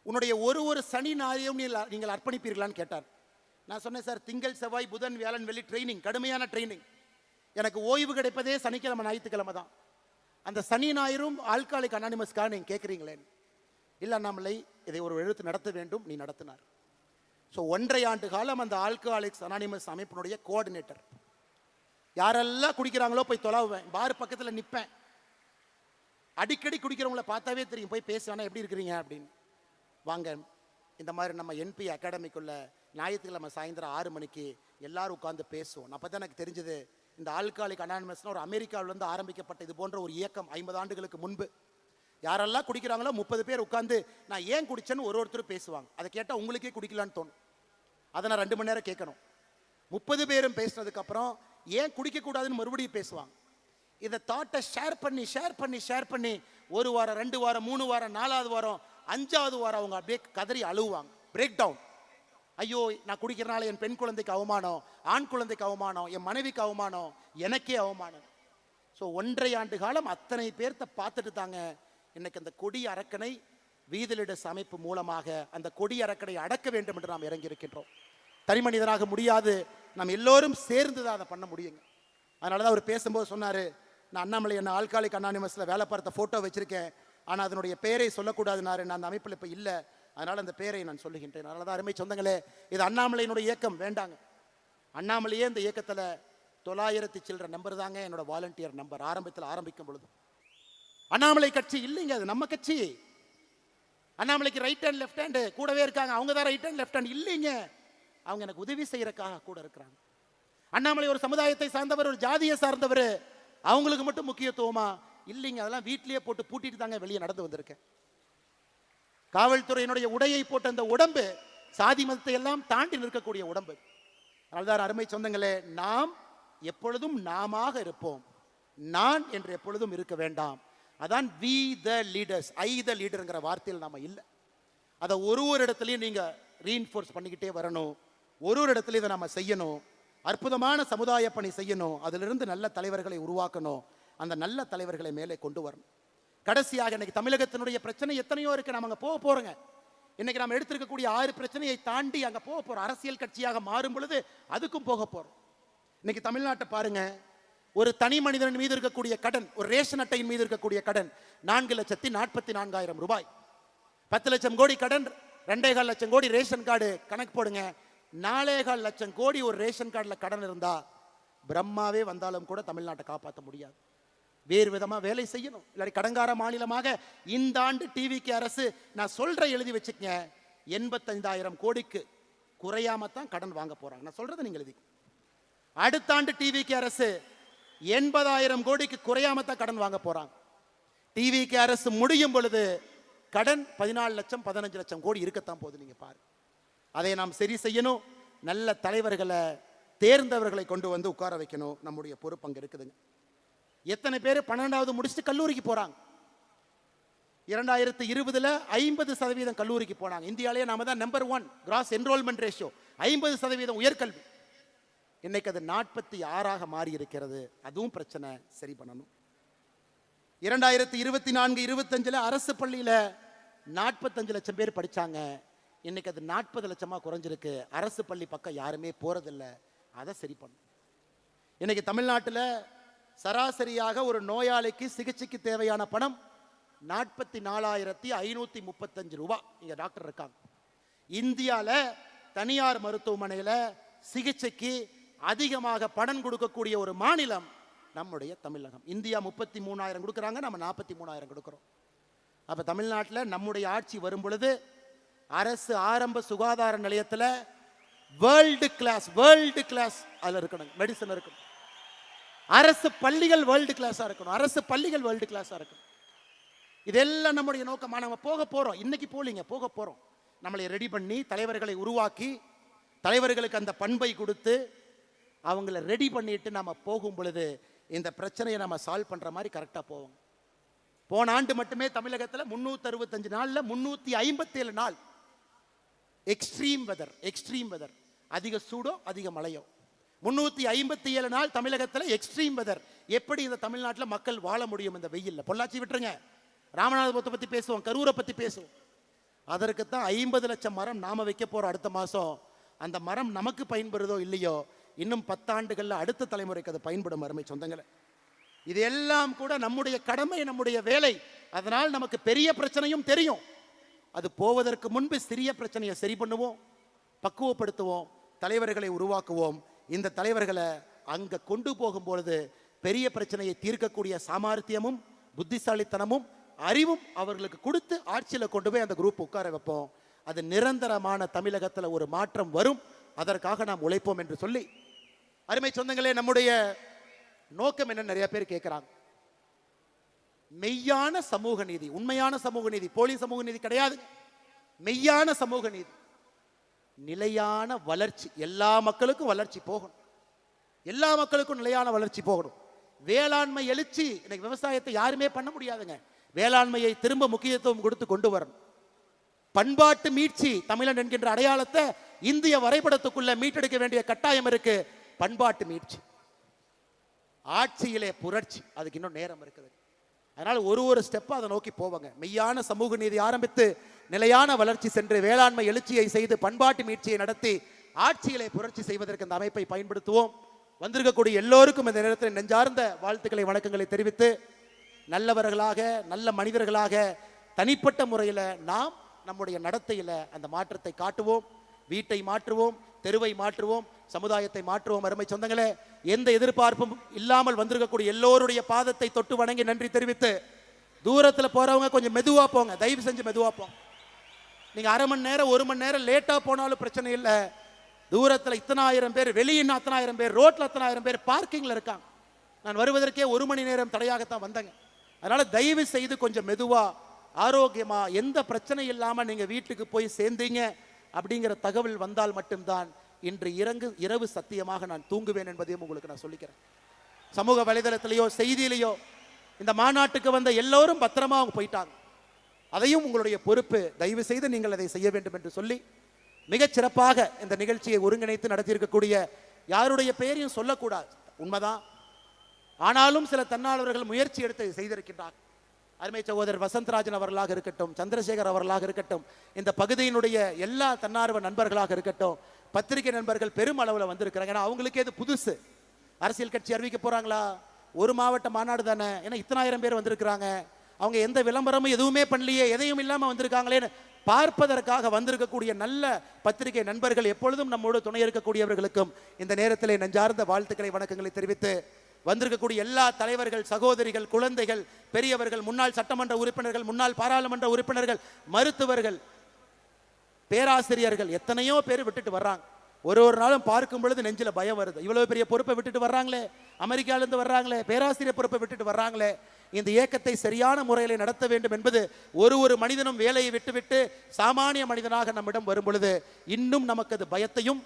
Speaker 2: உன்னுடைய ஒரு சனி ஞாயிறையும் நீங்கள் அர்ப்பணிப்பீர்களான்னு கேட்டார். நான் சொன்னேன், சார் திங்கள் செவ்வாய் புதன் வியாழன் வெள்ளி ட்ரைனிங், கடுமையான ட்ரைனிங். எனக்கு ஓய்வு கிடைப்பதே சனிக்கிழமை ஞாயிற்றுக்கிழமை தான். அந்த சனி ஞாயிறும் ஆல்கஹாலிக் அனானிமஸ்க்காக நீங்கள் கேட்குறீங்களே. இல்லை நம்மளை இதை ஒரு எழுத்து நடத்த வேண்டும், நீ நடத்தினார். ஸோ 1.5 ஆண்டு காலம் அந்த ஆல்கஹாலிக்ஸ் அனானிமஸ் அமைப்பினுடைய கோஆர்டினேட்டர். யாரெல்லாம் குடிக்கிறாங்களோ போய் தொலைவேன், பார் பக்கத்தில் நிற்பேன். அடிக்கடி குடிக்கிறவங்கள பார்த்தாவே தெரியும், போய் பேசுவேன்னா எப்படி இருக்கிறீங்க அப்படின்னு. வாங்க, இந்த மாதிரி நம்ம என்பி அகாடமிக்குள்ள ஞாயிற்றுக்கிழமை சாயந்தரம் 6 மணிக்கு எல்லாரும் உட்காந்து பேசுவோம். அப்போ தான் எனக்கு தெரிஞ்சது, இந்த ஆல்கஹாலிக் அனானிமஸ்னு ஒரு அமெரிக்காவிலேருந்து ஆரம்பிக்கப்பட்ட இது போன்ற ஒரு இயக்கம் 50 ஆண்டுகளுக்கு முன்பு. யாரெல்லாம் குடிக்கிறாங்களோ 30 பேர் உட்காந்து நான் ஏன் குடிச்சேன்னு ஒருத்தர் பேசுவாங்க. அதை கேட்டால் உங்களுக்கே குடிக்கலான்னு தோணும். அதை நான் 2 மணி நேரம் கேட்கணும். 30 பேரும் பேசினதுக்கு அப்புறம் ஏன் குடிக்கக்கூடாதுன்னு மறுபடியும் பேசுவாங்க. இதை தாட்டை ஷேர் பண்ணி ஒரு வாரம் 2 வாரம் 3 வாரம் 4வது வாரம் 5வது வாரம் அவங்க அப்படியே கதறி அழுவாங்க, பிரேக் டவுன். ஐயோ, நான் குடிக்கிறனால என் பெண் குழந்தைக்கு அவமானம், ஆண் குழந்தைக்கு அவமானம், என் மனைவிக்கு அவமானம், எனக்கே அவமானம். ஸோ 1.5 ஆண்டு காலம் அத்தனை பேர்த்த பார்த்துட்டு தாங்க இன்னைக்கு அந்த கொடி அரக்கனை வீதலிடஸ் அமைப்பு மூலமாக அந்த கொடி அரக்கனை அடக்க வேண்டும் என்று நாம் இறங்கி இருக்கின்றோம். தனி மனிதனாக முடியாது, நாம் எல்லோரும் சேர்ந்து தான் அதை பண்ண முடியுங்க. அதனால தான் அவர் பேசும்போது சொன்னார், நான் அண்ணாமலை என்ன ஆல்காலிக் அனானிமஸில் வேலை பார்த்த ஃபோட்டோ வச்சிருக்கேன், ஆனால் அதனுடைய பெயரை சொல்லக்கூடாதுனாரு, நான் அந்த அமைப்பில் இப்போ இல்லை, அதனால் அந்த பெயரை நான் சொல்லுகின்றேன். அதனால தான் அருமை சொந்தங்களே, இது அண்ணாமலையினுடைய இயக்கம் வேண்டாங்க. அண்ணாமலையே இந்த இயக்கத்தில் 900 சில்லற நம்பர் தாங்க என்னோட வாலண்டியர் நம்பர். ஆரம்பத்தில் ஆரம்பிக்கும் பொழுது அண்ணாமலை கட்சி இல்லைங்க, அது நம்ம கட்சி. அண்ணாமலைக்கு ரைட் ஹேண்ட் லெஃப்ட் ஹேண்டு கூடவே இருக்காங்க, அவங்க தான் ரைட் ஹேண்ட் லெஃப்ட் ஹேண்ட் இல்லைங்க, அவங்க எனக்கு உதவி செய்யறதுக்காக கூட இருக்கிறாங்க. அண்ணாமலை ஒரு சமுதாயத்தை சார்ந்தவர், ஒரு ஜாதியை சார்ந்தவர், அவங்களுக்கு மட்டும் முக்கியத்துவமா இல்லைங்க. அதெல்லாம் வீட்டிலேயே போட்டு பூட்டிட்டு தாங்க வெளியே நடந்து வந்திருக்கேன். காவல்துறையினுடைய உடையை போட்ட அந்த உடம்பு சாதி மதத்தை எல்லாம் தாண்டி நிற்கக்கூடிய உடம்பு. அதனால்தான் அருமை சொந்தங்களே, நாம் எப்பொழுதும் நாமாக இருப்போம், நான் என்று எப்பொழுதும் இருக்க வேண்டாம். அதான் வி த லீடர்ஸ், ஐ த லீடர்ங்கிற வார்த்தையில் நாம இல்லை. அதை ஒரு இடத்துலையும் நீங்க ரீஇன்ஃபோர்ஸ் பண்ணிக்கிட்டே வரணும். ஒரு இடத்துல இதை நம்ம செய்யணும். அற்புதமான சமுதாய பணி செய்யணும். அதிலிருந்து நல்ல தலைவர்களை உருவாக்கணும். அந்த நல்ல தலைவர்களை மேலே கொண்டு வரணும். கடைசியாக இன்னைக்கு தமிழகத்தினுடைய பிரச்சனை எத்தனையோ இருக்கு, நம்ம அங்கே போக போறோங்க. இன்னைக்கு நம்ம எடுத்திருக்கக்கூடிய 6 பிரச்சனையை தாண்டி அங்கே போக போறோம். அரசியல் கட்சியாக மாறும் பொழுது அதுக்கும் போக போறோம். இன்னைக்கு தமிழ்நாட்டை பாருங்க, ஒரு தனி மனிதன் மீது இருக்கக்கூடிய கடன், ஒரு ரேஷன் அட்டையின் மீது இருக்கக்கூடிய கடன் 4,44,000 ரூபாய். 10 லட்சம் கோடி கடன், 2.25 லட்சம் கோடி ரேஷன் கார்டு. கணக்கு போடுங்க, 4.25 லட்சம் கோடி ஒரு ரேஷன் கார்டில் கடன் இருந்தா பிரம்மாவே வந்தாலும் கூட தமிழ்நாட்டை காப்பாற்ற முடியாது. வேறு விதமா வேலை செய்யணும். இல்லாட்டி கடங்கார மாநிலமாக இந்த ஆண்டு டிவிக்கு அரசு, நான் சொல்ற எழுதி வச்சுக்கங்க, 85,000 கோடிக்கு குறையாம தான் கடன் வாங்க போறாங்க. நான் சொல்றதை நீங்க எழுதி. அடுத்த ஆண்டு டிவிக்கு அரசு 80,000 கோடிக்கு குறையாம தான் கடன் வாங்க போறாங்க. டிவிக்கு அரசு முடியும் பொழுது கடன் 14 லட்சம் 15 லட்சம் கோடி இருக்கத்தான் போகுது. நீங்க பாரு, அதை நாம் சரி செய்யணும். நல்ல தலைவர்களை, தேர்ந்தவர்களை கொண்டு வந்து உட்கார வைக்கணும். நம்முடைய பொறுப்பு அங்க இருக்குதுங்க. எத்தனை பேர் 12வது முடிச்சுட்டு கல்லூரிக்கு போறாங்க? 2020 50% கல்லூரிக்கு போனாங்க. இந்தியாவிலேயே நாம தான் நம்பர் 1 கிராஸ் என்ரோல்மெண்ட் ரேஷியோ, 50% உயர்கல்வி. இன்னைக்கு அது 46ஆக மாறி இருக்கிறது. அதுவும் பிரச்சனை, சரி பண்ணணும். 2024-25 அரசு பள்ளியில 45 லட்சம் பேர் படிச்சாங்க. இன்னைக்கு அது 40 லட்சமா குறைஞ்சிருக்கு. அரசு பள்ளி பக்கம் யாருமே போறதில்லை. அதை சரி பண்ணும். இன்னைக்கு தமிழ்நாட்டில் சராசரியாக ஒரு நோயாளிக்கு சிகிச்சைக்கு தேவையான பணம் 44,535 ரூபாய். இங்க டாக்டர் இருக்காங்க. இந்தியாவில் தனியார் மருத்துவமனையில் சிகிச்சைக்கு அதிகமாக பணம் கொடுக்கக்கூடிய ஒரு மாநிலம் நம்முடைய தமிழகம். இந்தியா 33,000 கொடுக்குறாங்க, நம்ம 43,000 கொடுக்குறோம். அப்ப தமிழ்நாட்டில் நம்முடைய ஆட்சி வரும் பொழுது அரசு ஆரம்ப சுகாதார நிலையத்தில் வேர்ல்டு கிளாஸ் அதில் இருக்கணும், மெடிசன் இருக்கணும். அரசு பள்ளிகள் வேர்ல்டு கிளாஸா இருக்கணும். அரசு பள்ளிகள் வேர்ல்டு கிளாஸா இருக்கணும். இதெல்லாம் நம்முடைய நோக்கமா. நம்ம போக போறோம். இன்னைக்கு போலீங்க, போக போறோம். நம்மளை ரெடி பண்ணி தலைவர்களை உருவாக்கி, தலைவர்களுக்கு அந்த பண்பை கொடுத்து அவங்கள ரெடி பண்ணிட்டு நம்ம போகும் பொழுது இந்த பிரச்சனையை நம்ம சால்வ் பண்ற மாதிரி கரெக்டா போவோம். போன ஆண்டு மட்டுமே தமிழகத்தில் 365 நாள்ல 357 நாள் எக்ஸ்ட்ரீம் வெதர், அதிக சூடோ அதிக மழையோ, 357 நாள் தமிழகத்தில் எக்ஸ்ட்ரீம் வெதர். எப்படி இந்த தமிழ்நாட்டில் மக்கள் வாழ முடியும் இந்த வெயில்ல? பொள்ளாச்சி விட்டுருங்க, ராமநாதபுரத்தை பத்தி பேசுவோம், கரூரை பத்தி பேசுவோம். அதற்குத்தான் 50 லட்சம் மரம் நாம வைக்க போறோம் அடுத்த மாசம். அந்த மரம் நமக்கு பயன்படுதோ இல்லையோ, இன்னும் 10 ஆண்டுகள்ல அடுத்த தலைமுறைக்கு அது பயன்படும். அருமை சொந்தங்களே, இது எல்லாம் கூட நம்முடைய கடமை, நம்முடைய வேலை. அதனால் நமக்கு பெரிய பிரச்சனையும் தெரியும். அது போவதற்கு முன்பு சிறிய பிரச்சனையை சரி பண்ணுவோம், பக்குவப்படுத்துவோம், தலைவர்களை உருவாக்குவோம். இந்த தலைவர்களை அங்க கொண்டு போகும் பொழுது பெரிய பிரச்சனையை தீர்க்கக்கூடிய சாமர்த்தியமும் புத்திசாலித்தனமும் அறிவும் அவர்களுக்கு கொடுத்து ஆட்சியில் கொண்டு போய் அந்த குரூப் உட்கார வைப்போம். அது நிரந்தரமான தமிழகத்தில் ஒரு மாற்றம் வரும். அதற்காக நாம் உழைப்போம் என்று சொல்லி, அருமை சொந்தங்களே, நம்முடைய நோக்கம் என்ன நிறைய பேர் கேட்கிறாங்க. மெய்யான சமூக நீதி, உண்மையான சமூக நீதி, போலி சமூக நீதி கிடையாது. மெய்யான சமூக நீதி, நிலையான வளர்ச்சி. எல்லா மக்களுக்கும் வளர்ச்சி போகணும், எல்லா மக்களுக்கும் நிலையான வளர்ச்சி போகணும். வேளாண்மை எழுச்சி. இன்னைக்கு விவசாயத்தை யாருமே பண்ண முடியாதுங்க. வேளாண்மையை திரும்ப முக்கியத்துவம் கொடுத்து கொண்டு வரணும். பண்பாட்டு மீட்சி, தமிழன் என்கின்ற அடையாளத்தை இந்திய வரைபடத்துக்குள்ள மீட்டெடுக்க வேண்டிய கட்டாயம் இருக்கு. பண்பாட்டு மீட்சி, ஆட்சியிலே புரட்சி, அதுக்கு இன்னும் நேரம் இருக்குது. அதனால ஒரு ஸ்டெப்பா அதை நோக்கி போவாங்க. மெய்யான சமூக நீதி ஆரம்பித்து நிலையான வளர்ச்சி சென்று வேளாண்மை எழுச்சியை செய்து பண்பாட்டு மீட்சியை நடத்தி ஆட்சியிலே புரட்சி செய்வதற்கு இந்த அமைப்பை பயன்படுத்துவோம். வந்திருக்கக்கூடிய எல்லோருக்கும் இந்த நேரத்தில் நெஞ்சார்ந்த வாழ்த்துக்களை வணக்கங்களை தெரிவித்து, நல்லவர்களாக நல்ல மனிதர்களாக தனிப்பட்ட முறையில் நாம் நம்முடைய நடத்தையில் அந்த மாற்றத்தை காட்டுவோம். வீட்டை மாற்றுவோம், தெருவை மாற்றுவோம், சமுதாயத்தை மாற்றுவோம். அருமை சொந்தங்களே, எந்த எதிர்பார்ப்பும் இல்லாமல் வந்திருக்கக்கூடிய எல்லோருடைய பாதத்தை தொட்டு வணங்கி நன்றி தெரிவித்து, தூரத்தில் போறவங்க கொஞ்சம் மெதுவா போங்க, தயவு செஞ்சு மெதுவா போங்க. நீங்க அரை மணி நேரம் 1 மணி நேரம் லேட்டா போனாலும் பிரச்சனை இல்லை. தூரத்தில் இத்தனை ஆயிரம் பேர், வெளியின்னு அத்தனை ஆயிரம் பேர், ரோட்ல அத்தனை ஆயிரம் பேர் பார்க்கிங்ல இருக்காங்க. நான் வருவதற்கே 1 மணி நேரம் தடையாகத்தான் வந்தேங்க. அதனால தயவு செய்து கொஞ்சம் மெதுவா, ஆரோக்கியமா, எந்த பிரச்சனை இல்லாம நீங்க வீட்டுக்கு போய் சேர்ந்தீங்க அப்படிங்கிற தகவல் வந்தால் மட்டும்தான் இன்று இரவு சத்தியமாக நான் தூங்குவேன் என்பதையும் உங்களுக்கு நான் சொல்லிக்கிறேன். சமூக வலைதளத்திலேயோ செய்தியிலேயோ இந்த மாநாட்டுக்கு வந்த எல்லோரும் பத்திரமா அவங்க போயிட்டாங்க. அதையும் உங்களுடைய பொறுப்பு. தயவு செய்து நீங்கள் அதை செய்ய வேண்டும் என்று சொல்லி, மிகச் சிறப்பாக இந்த நிகழ்ச்சியை ஒருங்கிணைத்து நடத்தியிருக்கக்கூடிய யாருடைய பெயரையும் சொல்லக்கூடாது, உண்மைதான். ஆனாலும் சில தன்னார்வலர்கள் முயற்சி எடுத்து செய்திருக்கின்றார். அருமை சகோதரர் வசந்தராஜன் அவர்களாக இருக்கட்டும், சந்திரசேகர் அவர்களாக இருக்கட்டும், இந்த பகுதியினுடைய எல்லா தன்னார்வ நண்பர்களாக இருக்கட்டும், பத்திரிகை நண்பர்கள் பெரும் அளவில் வந்திருக்கிறாங்க. ஏன்னா அவங்களுக்கே இது புதுசு. அரசியல் கட்சி அறிவிக்க போறாங்களா, ஒரு மாவட்ட மாநாடு தானே, ஏன்னா இத்தனாயிரம் பேர் வந்திருக்கிறாங்க, அவங்க எந்த விளம்பரமும் எதுவுமே பண்ணலையே, எதையும் இல்லாமல் வந்திருக்காங்களேன்னு பார்ப்பதற்காக வந்திருக்கக்கூடிய நல்ல பத்திரிகை நண்பர்கள், எப்பொழுதும் நம்மோடு துணை இருக்கக்கூடியவர்களுக்கும் இந்த நேரத்தில் நெஞ்சார்ந்த வாழ்த்துக்களை வணக்கங்களை தெரிவித்து, வந்திருக்கக்கூடிய எல்லா தலைவர்கள், சகோதரிகள், குழந்தைகள், பெரியவர்கள், முன்னாள் சட்டமன்ற உறுப்பினர்கள், முன்னாள் பாராளுமன்ற உறுப்பினர்கள், மருத்துவர்கள், பேராசிரியர்கள், எத்தனையோ பேர் விட்டுட்டு வர்றாங்க. ஒரு நாளும் பார்க்கும் பொழுது நெஞ்சில பயம் வருது. இவ்வளவு பெரிய பொறுப்பை விட்டுட்டு வர்றாங்களே, அமெரிக்காவிலிருந்து வர்றாங்களே, பேராசிரியர் பொறுப்பை விட்டுட்டு வர்றாங்களே. இந்த இயக்கத்தை சரியான முறையில் நடத்த வேண்டும் என்பது ஒரு மனிதனும் வேலையை விட்டுவிட்டு சாமானிய மனிதனாக நம்மிடம் வரும் பொழுது இன்னும் நமக்கு அது பயத்தையும்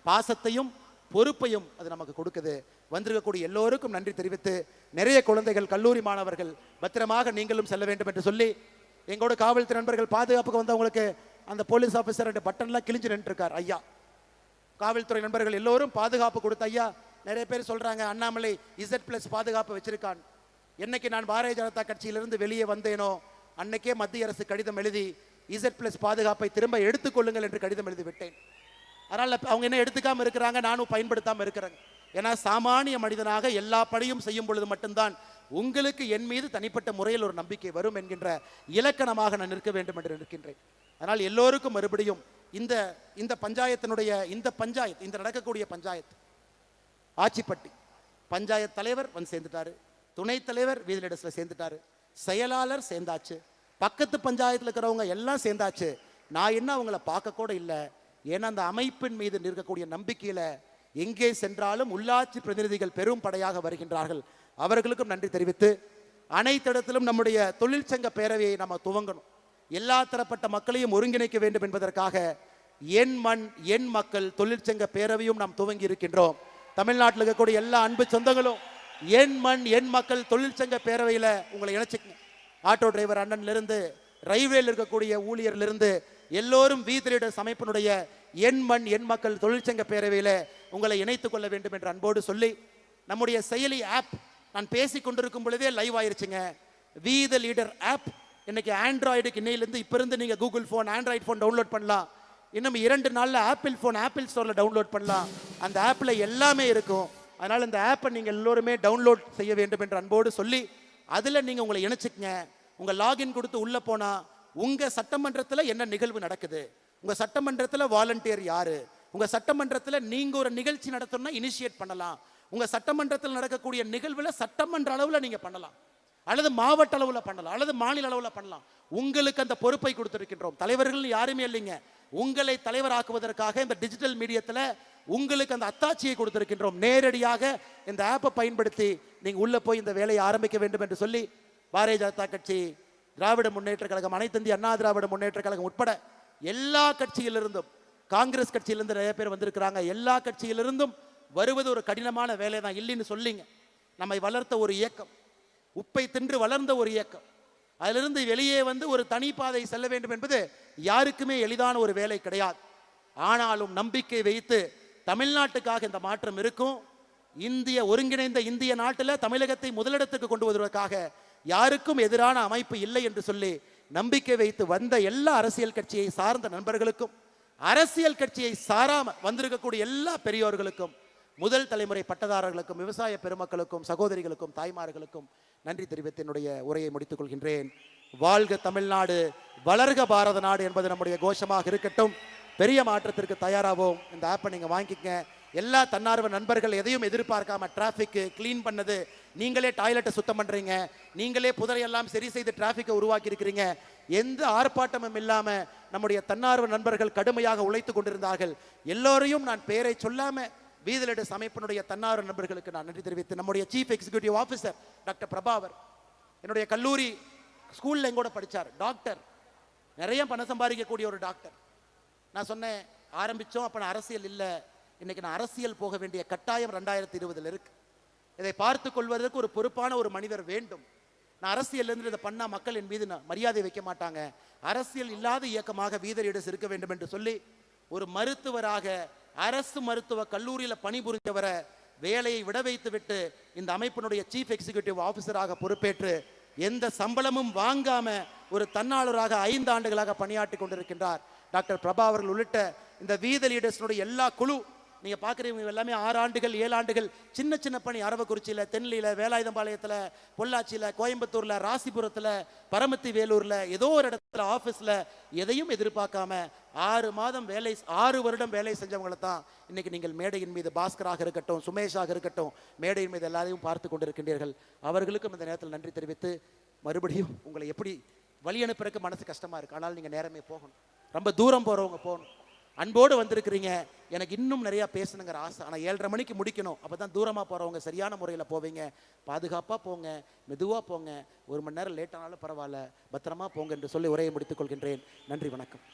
Speaker 2: பாசத்தையும் பொறுப்பையும் அது நமக்கு கொடுக்குது. வந்திருக்கக்கூடிய எல்லோருக்கும் நன்றி தெரிவித்து, நிறைய குழந்தைகள், கல்லூரி மாணவர்கள் பத்திரமாக நீங்களும் செல்ல வேண்டும் என்று சொல்லி, எங்களோட காவல்துறை நண்பர்கள் பாதுகாப்புக்கு வந்தவங்களுக்கு அந்த போலீஸ் ஆஃபீஸர் பட்டன்லாம் கிழிஞ்சு நின்று இருக்கார் ஐயா. காவல்துறை நண்பர்கள் எல்லோரும் பாதுகாப்பு கொடுத்த ஐயா. நிறைய பேர் சொல்றாங்க அண்ணாமலை Z+ பாதுகாப்பு வச்சிருக்கான். என்னைக்கு நான் பாரதிய ஜனதா கட்சியிலிருந்து வெளியே வந்தேனோ அன்னைக்கே மத்திய அரசு கடிதம் எழுதி Z+ பாதுகாப்பை திரும்ப எடுத்துக்கொள்ளுங்கள் என்று கடிதம் எழுதி விட்டேன். அதனால அவங்க என்ன எடுத்துக்காம இருக்கிறாங்க, நானும் பயன்படுத்தாம இருக்கிறேங்க. ஏன்னா சாமானிய மனிதனாக எல்லா பணியும் செய்யும் பொழுது மட்டும்தான் உங்களுக்கு என் மீது தனிப்பட்ட முறையில் ஒரு நம்பிக்கை வரும் என்கின்ற இலக்கணமாக நான் நிற்க வேண்டும் என்று நிற்கின்றேன். அதனால் எல்லோருக்கும் மறுபடியும் இந்த பஞ்சாயத்தினுடைய இந்த நடக்கக்கூடிய பஞ்சாயத்து ஆச்சிப்பட்டி பஞ்சாயத்து தலைவர் வந்து சேர்ந்துட்டாரு, துணைத் தலைவர் வீதிலிடத்தில் சேர்ந்துட்டாரு, செயலாளர் சேர்ந்தாச்சு, பக்கத்து பஞ்சாயத்தில் இருக்கிறவங்க எல்லாம் சேர்ந்தாச்சு. நான் என்ன அவங்கள பார்க்க கூட இல்லை. ஏன்னா அந்த அமைப்பின் மீது இருக்கக்கூடிய நம்பிக்கையில எங்கே சென்றாலும் உள்ளாட்சி பிரதிநிதிகள் பெரும் படையாக வருகின்றார்கள். அவர்களுக்கும் நன்றி தெரிவித்து, அனைத்து இடத்திலும் நம்முடைய தொழிற்சங்க பேரவையை நம்ம துவங்கணும். எல்லா தரப்பட்ட மக்களையும் ஒருங்கிணைக்க வேண்டும் என்பதற்காக என் மண் என் மக்கள் தொழிற்சங்க பேரவையும் நாம் துவங்கி இருக்கின்றோம். தமிழ்நாட்டில் இருக்கக்கூடிய எல்லா அன்பு சொந்தங்களும் என் மண் என் மக்கள் தொழிற்சங்க பேரவையில் உங்களை இணைச்சிக்கங்க. ஆட்டோ டிரைவர் அண்ணன்லிருந்து ரயில்வேல இருக்கக்கூடிய ஊழியர்லிருந்து எல்லோரும் வீதி லீடர்ஸ் அமைப்பினுடைய என் மண் என் மக்கள் தொழிற்சங்க பேரவையில் உங்களை இணைத்துக் கொள்ள வேண்டும் என்று அன்போடு சொல்லி, நம்முடைய செயலி ஆப் நான் பேசி கொண்டிருக்கும் பொழுதே லைவ் ஆயிருச்சுங்க. வி த லீடர் ஆப் இன்னைக்கு ஆண்ட்ராய்டுக்கு இன்னையிலிருந்து இப்போ இருந்து நீங்கள் Google phone Android phone download பண்ணலாம். இன்னும் 2 நாளில் ஆப்பிள் ஃபோன் ஆப்பிள் ஸ்டோரில் டவுன்லோட் பண்ணலாம். அந்த ஆப்பில் எல்லாமே இருக்கும். அதனால் இந்த ஆப்பை நீங்கள் எல்லோருமே டவுன்லோட் செய்ய வேண்டும் என்று அன்போடு சொல்லி, அதில் நீங்கள் உங்களை இணைச்சிக்கங்க. உங்கள் லாகின் கொடுத்து உள்ளே போனால் உங்கள் சட்டமன்றத்தில் என்ன நிகழ்வு நடக்குது, உங்கள் சட்டமன்றத்தில் வாலண்டியர் யாரு, உங்கள் சட்டமன்றத்தில் நீங்கள் ஒரு நிகழ்ச்சி நடத்தணும்னா இனிஷியேட் பண்ணலாம். உங்கள் சட்டமன்றத்தில் நடக்கக்கூடிய நிகழ்வில் சட்டமன்ற அளவில் நீங்கள் பண்ணலாம், அல்லது மாவட்ட அளவில் பண்ணலாம், அல்லது மாநில அளவில் பண்ணலாம். உங்களுக்கு அந்த பொறுப்பை கொடுத்திருக்கின்றோம். தலைவர்கள் யாருமே இல்லைங்க. உங்களை தலைவராக்குவதற்காக இந்த டிஜிட்டல் மீடியத்தில் உங்களுக்கு அந்த அத்தாட்சியை கொடுத்திருக்கின்றோம். நேரடியாக இந்த ஆப்பை பயன்படுத்தி நீங்கள் உள்ளே போய் இந்த வேலையை ஆரம்பிக்க வேண்டும் என்று சொல்லி, பாரதிய ஜனதா கட்சி, திராவிட முன்னேற்ற கழகம், அனைத்து இந்திய அண்ணா திராவிட முன்னேற்ற கழகம் உட்பட எல்லா கட்சியிலிருந்தும், காங்கிரஸ் கட்சியிலிருந்து நிறைய பேர் வந்திருக்கிறாங்க, எல்லா கட்சியிலிருந்தும் வருவது ஒரு கடினமான வேலை தான் இல்லைன்னு சொல்லிங்க. நம்மை வளர்த்த ஒரு இயக்கம், உப்பை தின்று வளர்ந்த ஒரு இயக்கம். அதிலிருந்து வெளியே வந்து ஒரு தனிப்பாதை செல்ல வேண்டும் என்பது யாருக்குமே எளிதான ஒரு வேலை கிடையாது. ஆனாலும் நம்பிக்கை வைத்து தமிழ்நாட்டுக்காக இந்த மாற்றம் இருக்கும். ஒருங்கிணைந்த இந்திய நாட்டில் தமிழகத்தை முதலிடத்துக்கு கொண்டு வருவதற்காக யாருக்கும் எதிரான அமைப்பு இல்லை என்று சொல்லி நம்பிக்கை வைத்து வந்த எல்லா அரசியல் கட்சியை சார்ந்த நண்பர்களுக்கும், அரசியல் கட்சியை சாராம வந்திருக்கக்கூடிய எல்லா பெரியோர்களுக்கும், முதல் தலைமுறை பட்டதாரர்களுக்கும், விவசாய பெருமக்களுக்கும், சகோதரிகளுக்கும், தாய்மார்களுக்கும் நன்றி தெரிவித்து என்னுடைய உரையை முடித்துக் கொள்கின்றேன். வாழ்க தமிழ்நாடு, வளர்க பாரத நாடு என்பது நம்முடைய கோஷமாக இருக்கட்டும். பெரிய மாற்றத்திற்கு தயாராகவும். இந்த ஆப்பை நீங்கள் வாங்கிக்கங்க. எல்லா தன்னார்வ நண்பர்கள் எதையும் எதிர்பார்க்காம டிராஃபிக்கு க்ளீன் பண்ணது, நீங்களே டாய்லெட்டை சுத்தம் பண்ணுறீங்க, நீங்களே புதரையெல்லாம் சரி செய்து டிராஃபிக்கை உருவாக்கி இருக்கிறீங்க. எந்த ஆர்ப்பாட்டமும் இல்லாமல் நம்முடைய தன்னார்வ நண்பர்கள் கடுமையாக உழைத்து கொண்டிருந்தார்கள். எல்லோரையும் நான் பெயரை சொல்லாமல் வீதி லீடர்ஸ் அமைப்பினுடைய தன்னார்வ நண்பர்களுக்கு நான் நன்றி தெரிவித்து, நம்முடைய சீஃப் எக்ஸிக்யூட்டிவ் ஆஃபீஸர் டாக்டர் பிரபாவர், என்னுடைய கல்லூரி ஸ்கூலில் எங்கூட படித்தார், டாக்டர், நிறைய பணம் சம்பாதிக்கக்கூடிய ஒரு டாக்டர். நான் சொன்னேன், ஆரம்பித்தோம் அப்போ நான் அரசியல் இல்லை, இன்னைக்கு நான் அரசியல் போக வேண்டிய கட்டாயம் 2020 இருக்கு. இதை பார்த்து கொள்வதற்கு ஒரு பொறுப்பான ஒரு மனிதர் வேண்டும். நான் அரசியல் இருந்து இதை பண்ணா மக்கள் என் மீது மரியாதை வைக்க மாட்டாங்க, அரசியல் இல்லாத இயக்கமாக வீதி லீடர்ஸ் இருக்க வேண்டும் என்று சொல்லி ஒரு மருத்துவராக அரசு மருத்துவ கல்லூரியில் பணிபுரிந்தவரை வேலையை விட வைத்து விட்டு இந்த அமைப்பினுடைய சீஃப் எக்ஸிக்யூட்டிவ் ஆஃபீஸராக பொறுப்பேற்று எந்த சம்பளமும் வாங்காம ஒரு தன்னாளராக 5 ஆண்டுகளாக பணியாற்றி கொண்டிருக்கின்றார் டாக்டர் பிரபா அவர்கள் உள்ளிட்ட இந்த வீதி லீடர்ஸினுடைய எல்லா குழு. நீங்கள் பார்க்குறீங்க எல்லாமே 6 ஆண்டுகள் 7 ஆண்டுகள் சின்ன சின்ன பணி, அரவக்குறிச்சியில், தென்னியில், வேலாயுதம்பாளையத்தில், பொள்ளாச்சியில், கோயம்புத்தூரில், ராசிபுரத்தில், பரமத்தி வேலூரில், ஏதோ ஒரு இடத்துல ஆஃபீஸில் எதையும் எதிர்பார்க்காம 6 வருடம் வேலை செஞ்சவங்களை தான் இன்னைக்கு நீங்கள் மேடையின் மீது, பாஸ்கராக இருக்கட்டும், சுமேஷாக இருக்கட்டும், மேடையின் மீது எல்லாரையும் பார்த்து கொண்டிருக்கின்றீர்கள். அவர்களுக்கும் இந்த நேரத்தில் நன்றி தெரிவித்து, மறுபடியும் உங்களை எப்படி வழி அனுப்புறதுக்கு மனசு கஷ்டமாக இருக்குது, ஆனால் நீங்கள் நேரமே போகணும், ரொம்ப தூரம் போகிறவங்க போகணும், அன்போடு வந்திருக்கிறீங்க. எனக்கு இன்னும் நிறையா பேசணுங்கிற ஆசை, ஆனால் 7:30 மணிக்கு முடிக்கணும். அப்போ தான் தூரமாக போகிறவங்க சரியான முறையில் போவீங்க. பாதுகாப்பாக போங்க, மெதுவாக போங்க, 1 மணி நேரம் லேட் ஆனாலும் பரவாயில்ல, பத்திரமா போங்க என்று சொல்லி உரையை முடித்துக் கொள்கின்றேன். நன்றி, வணக்கம்.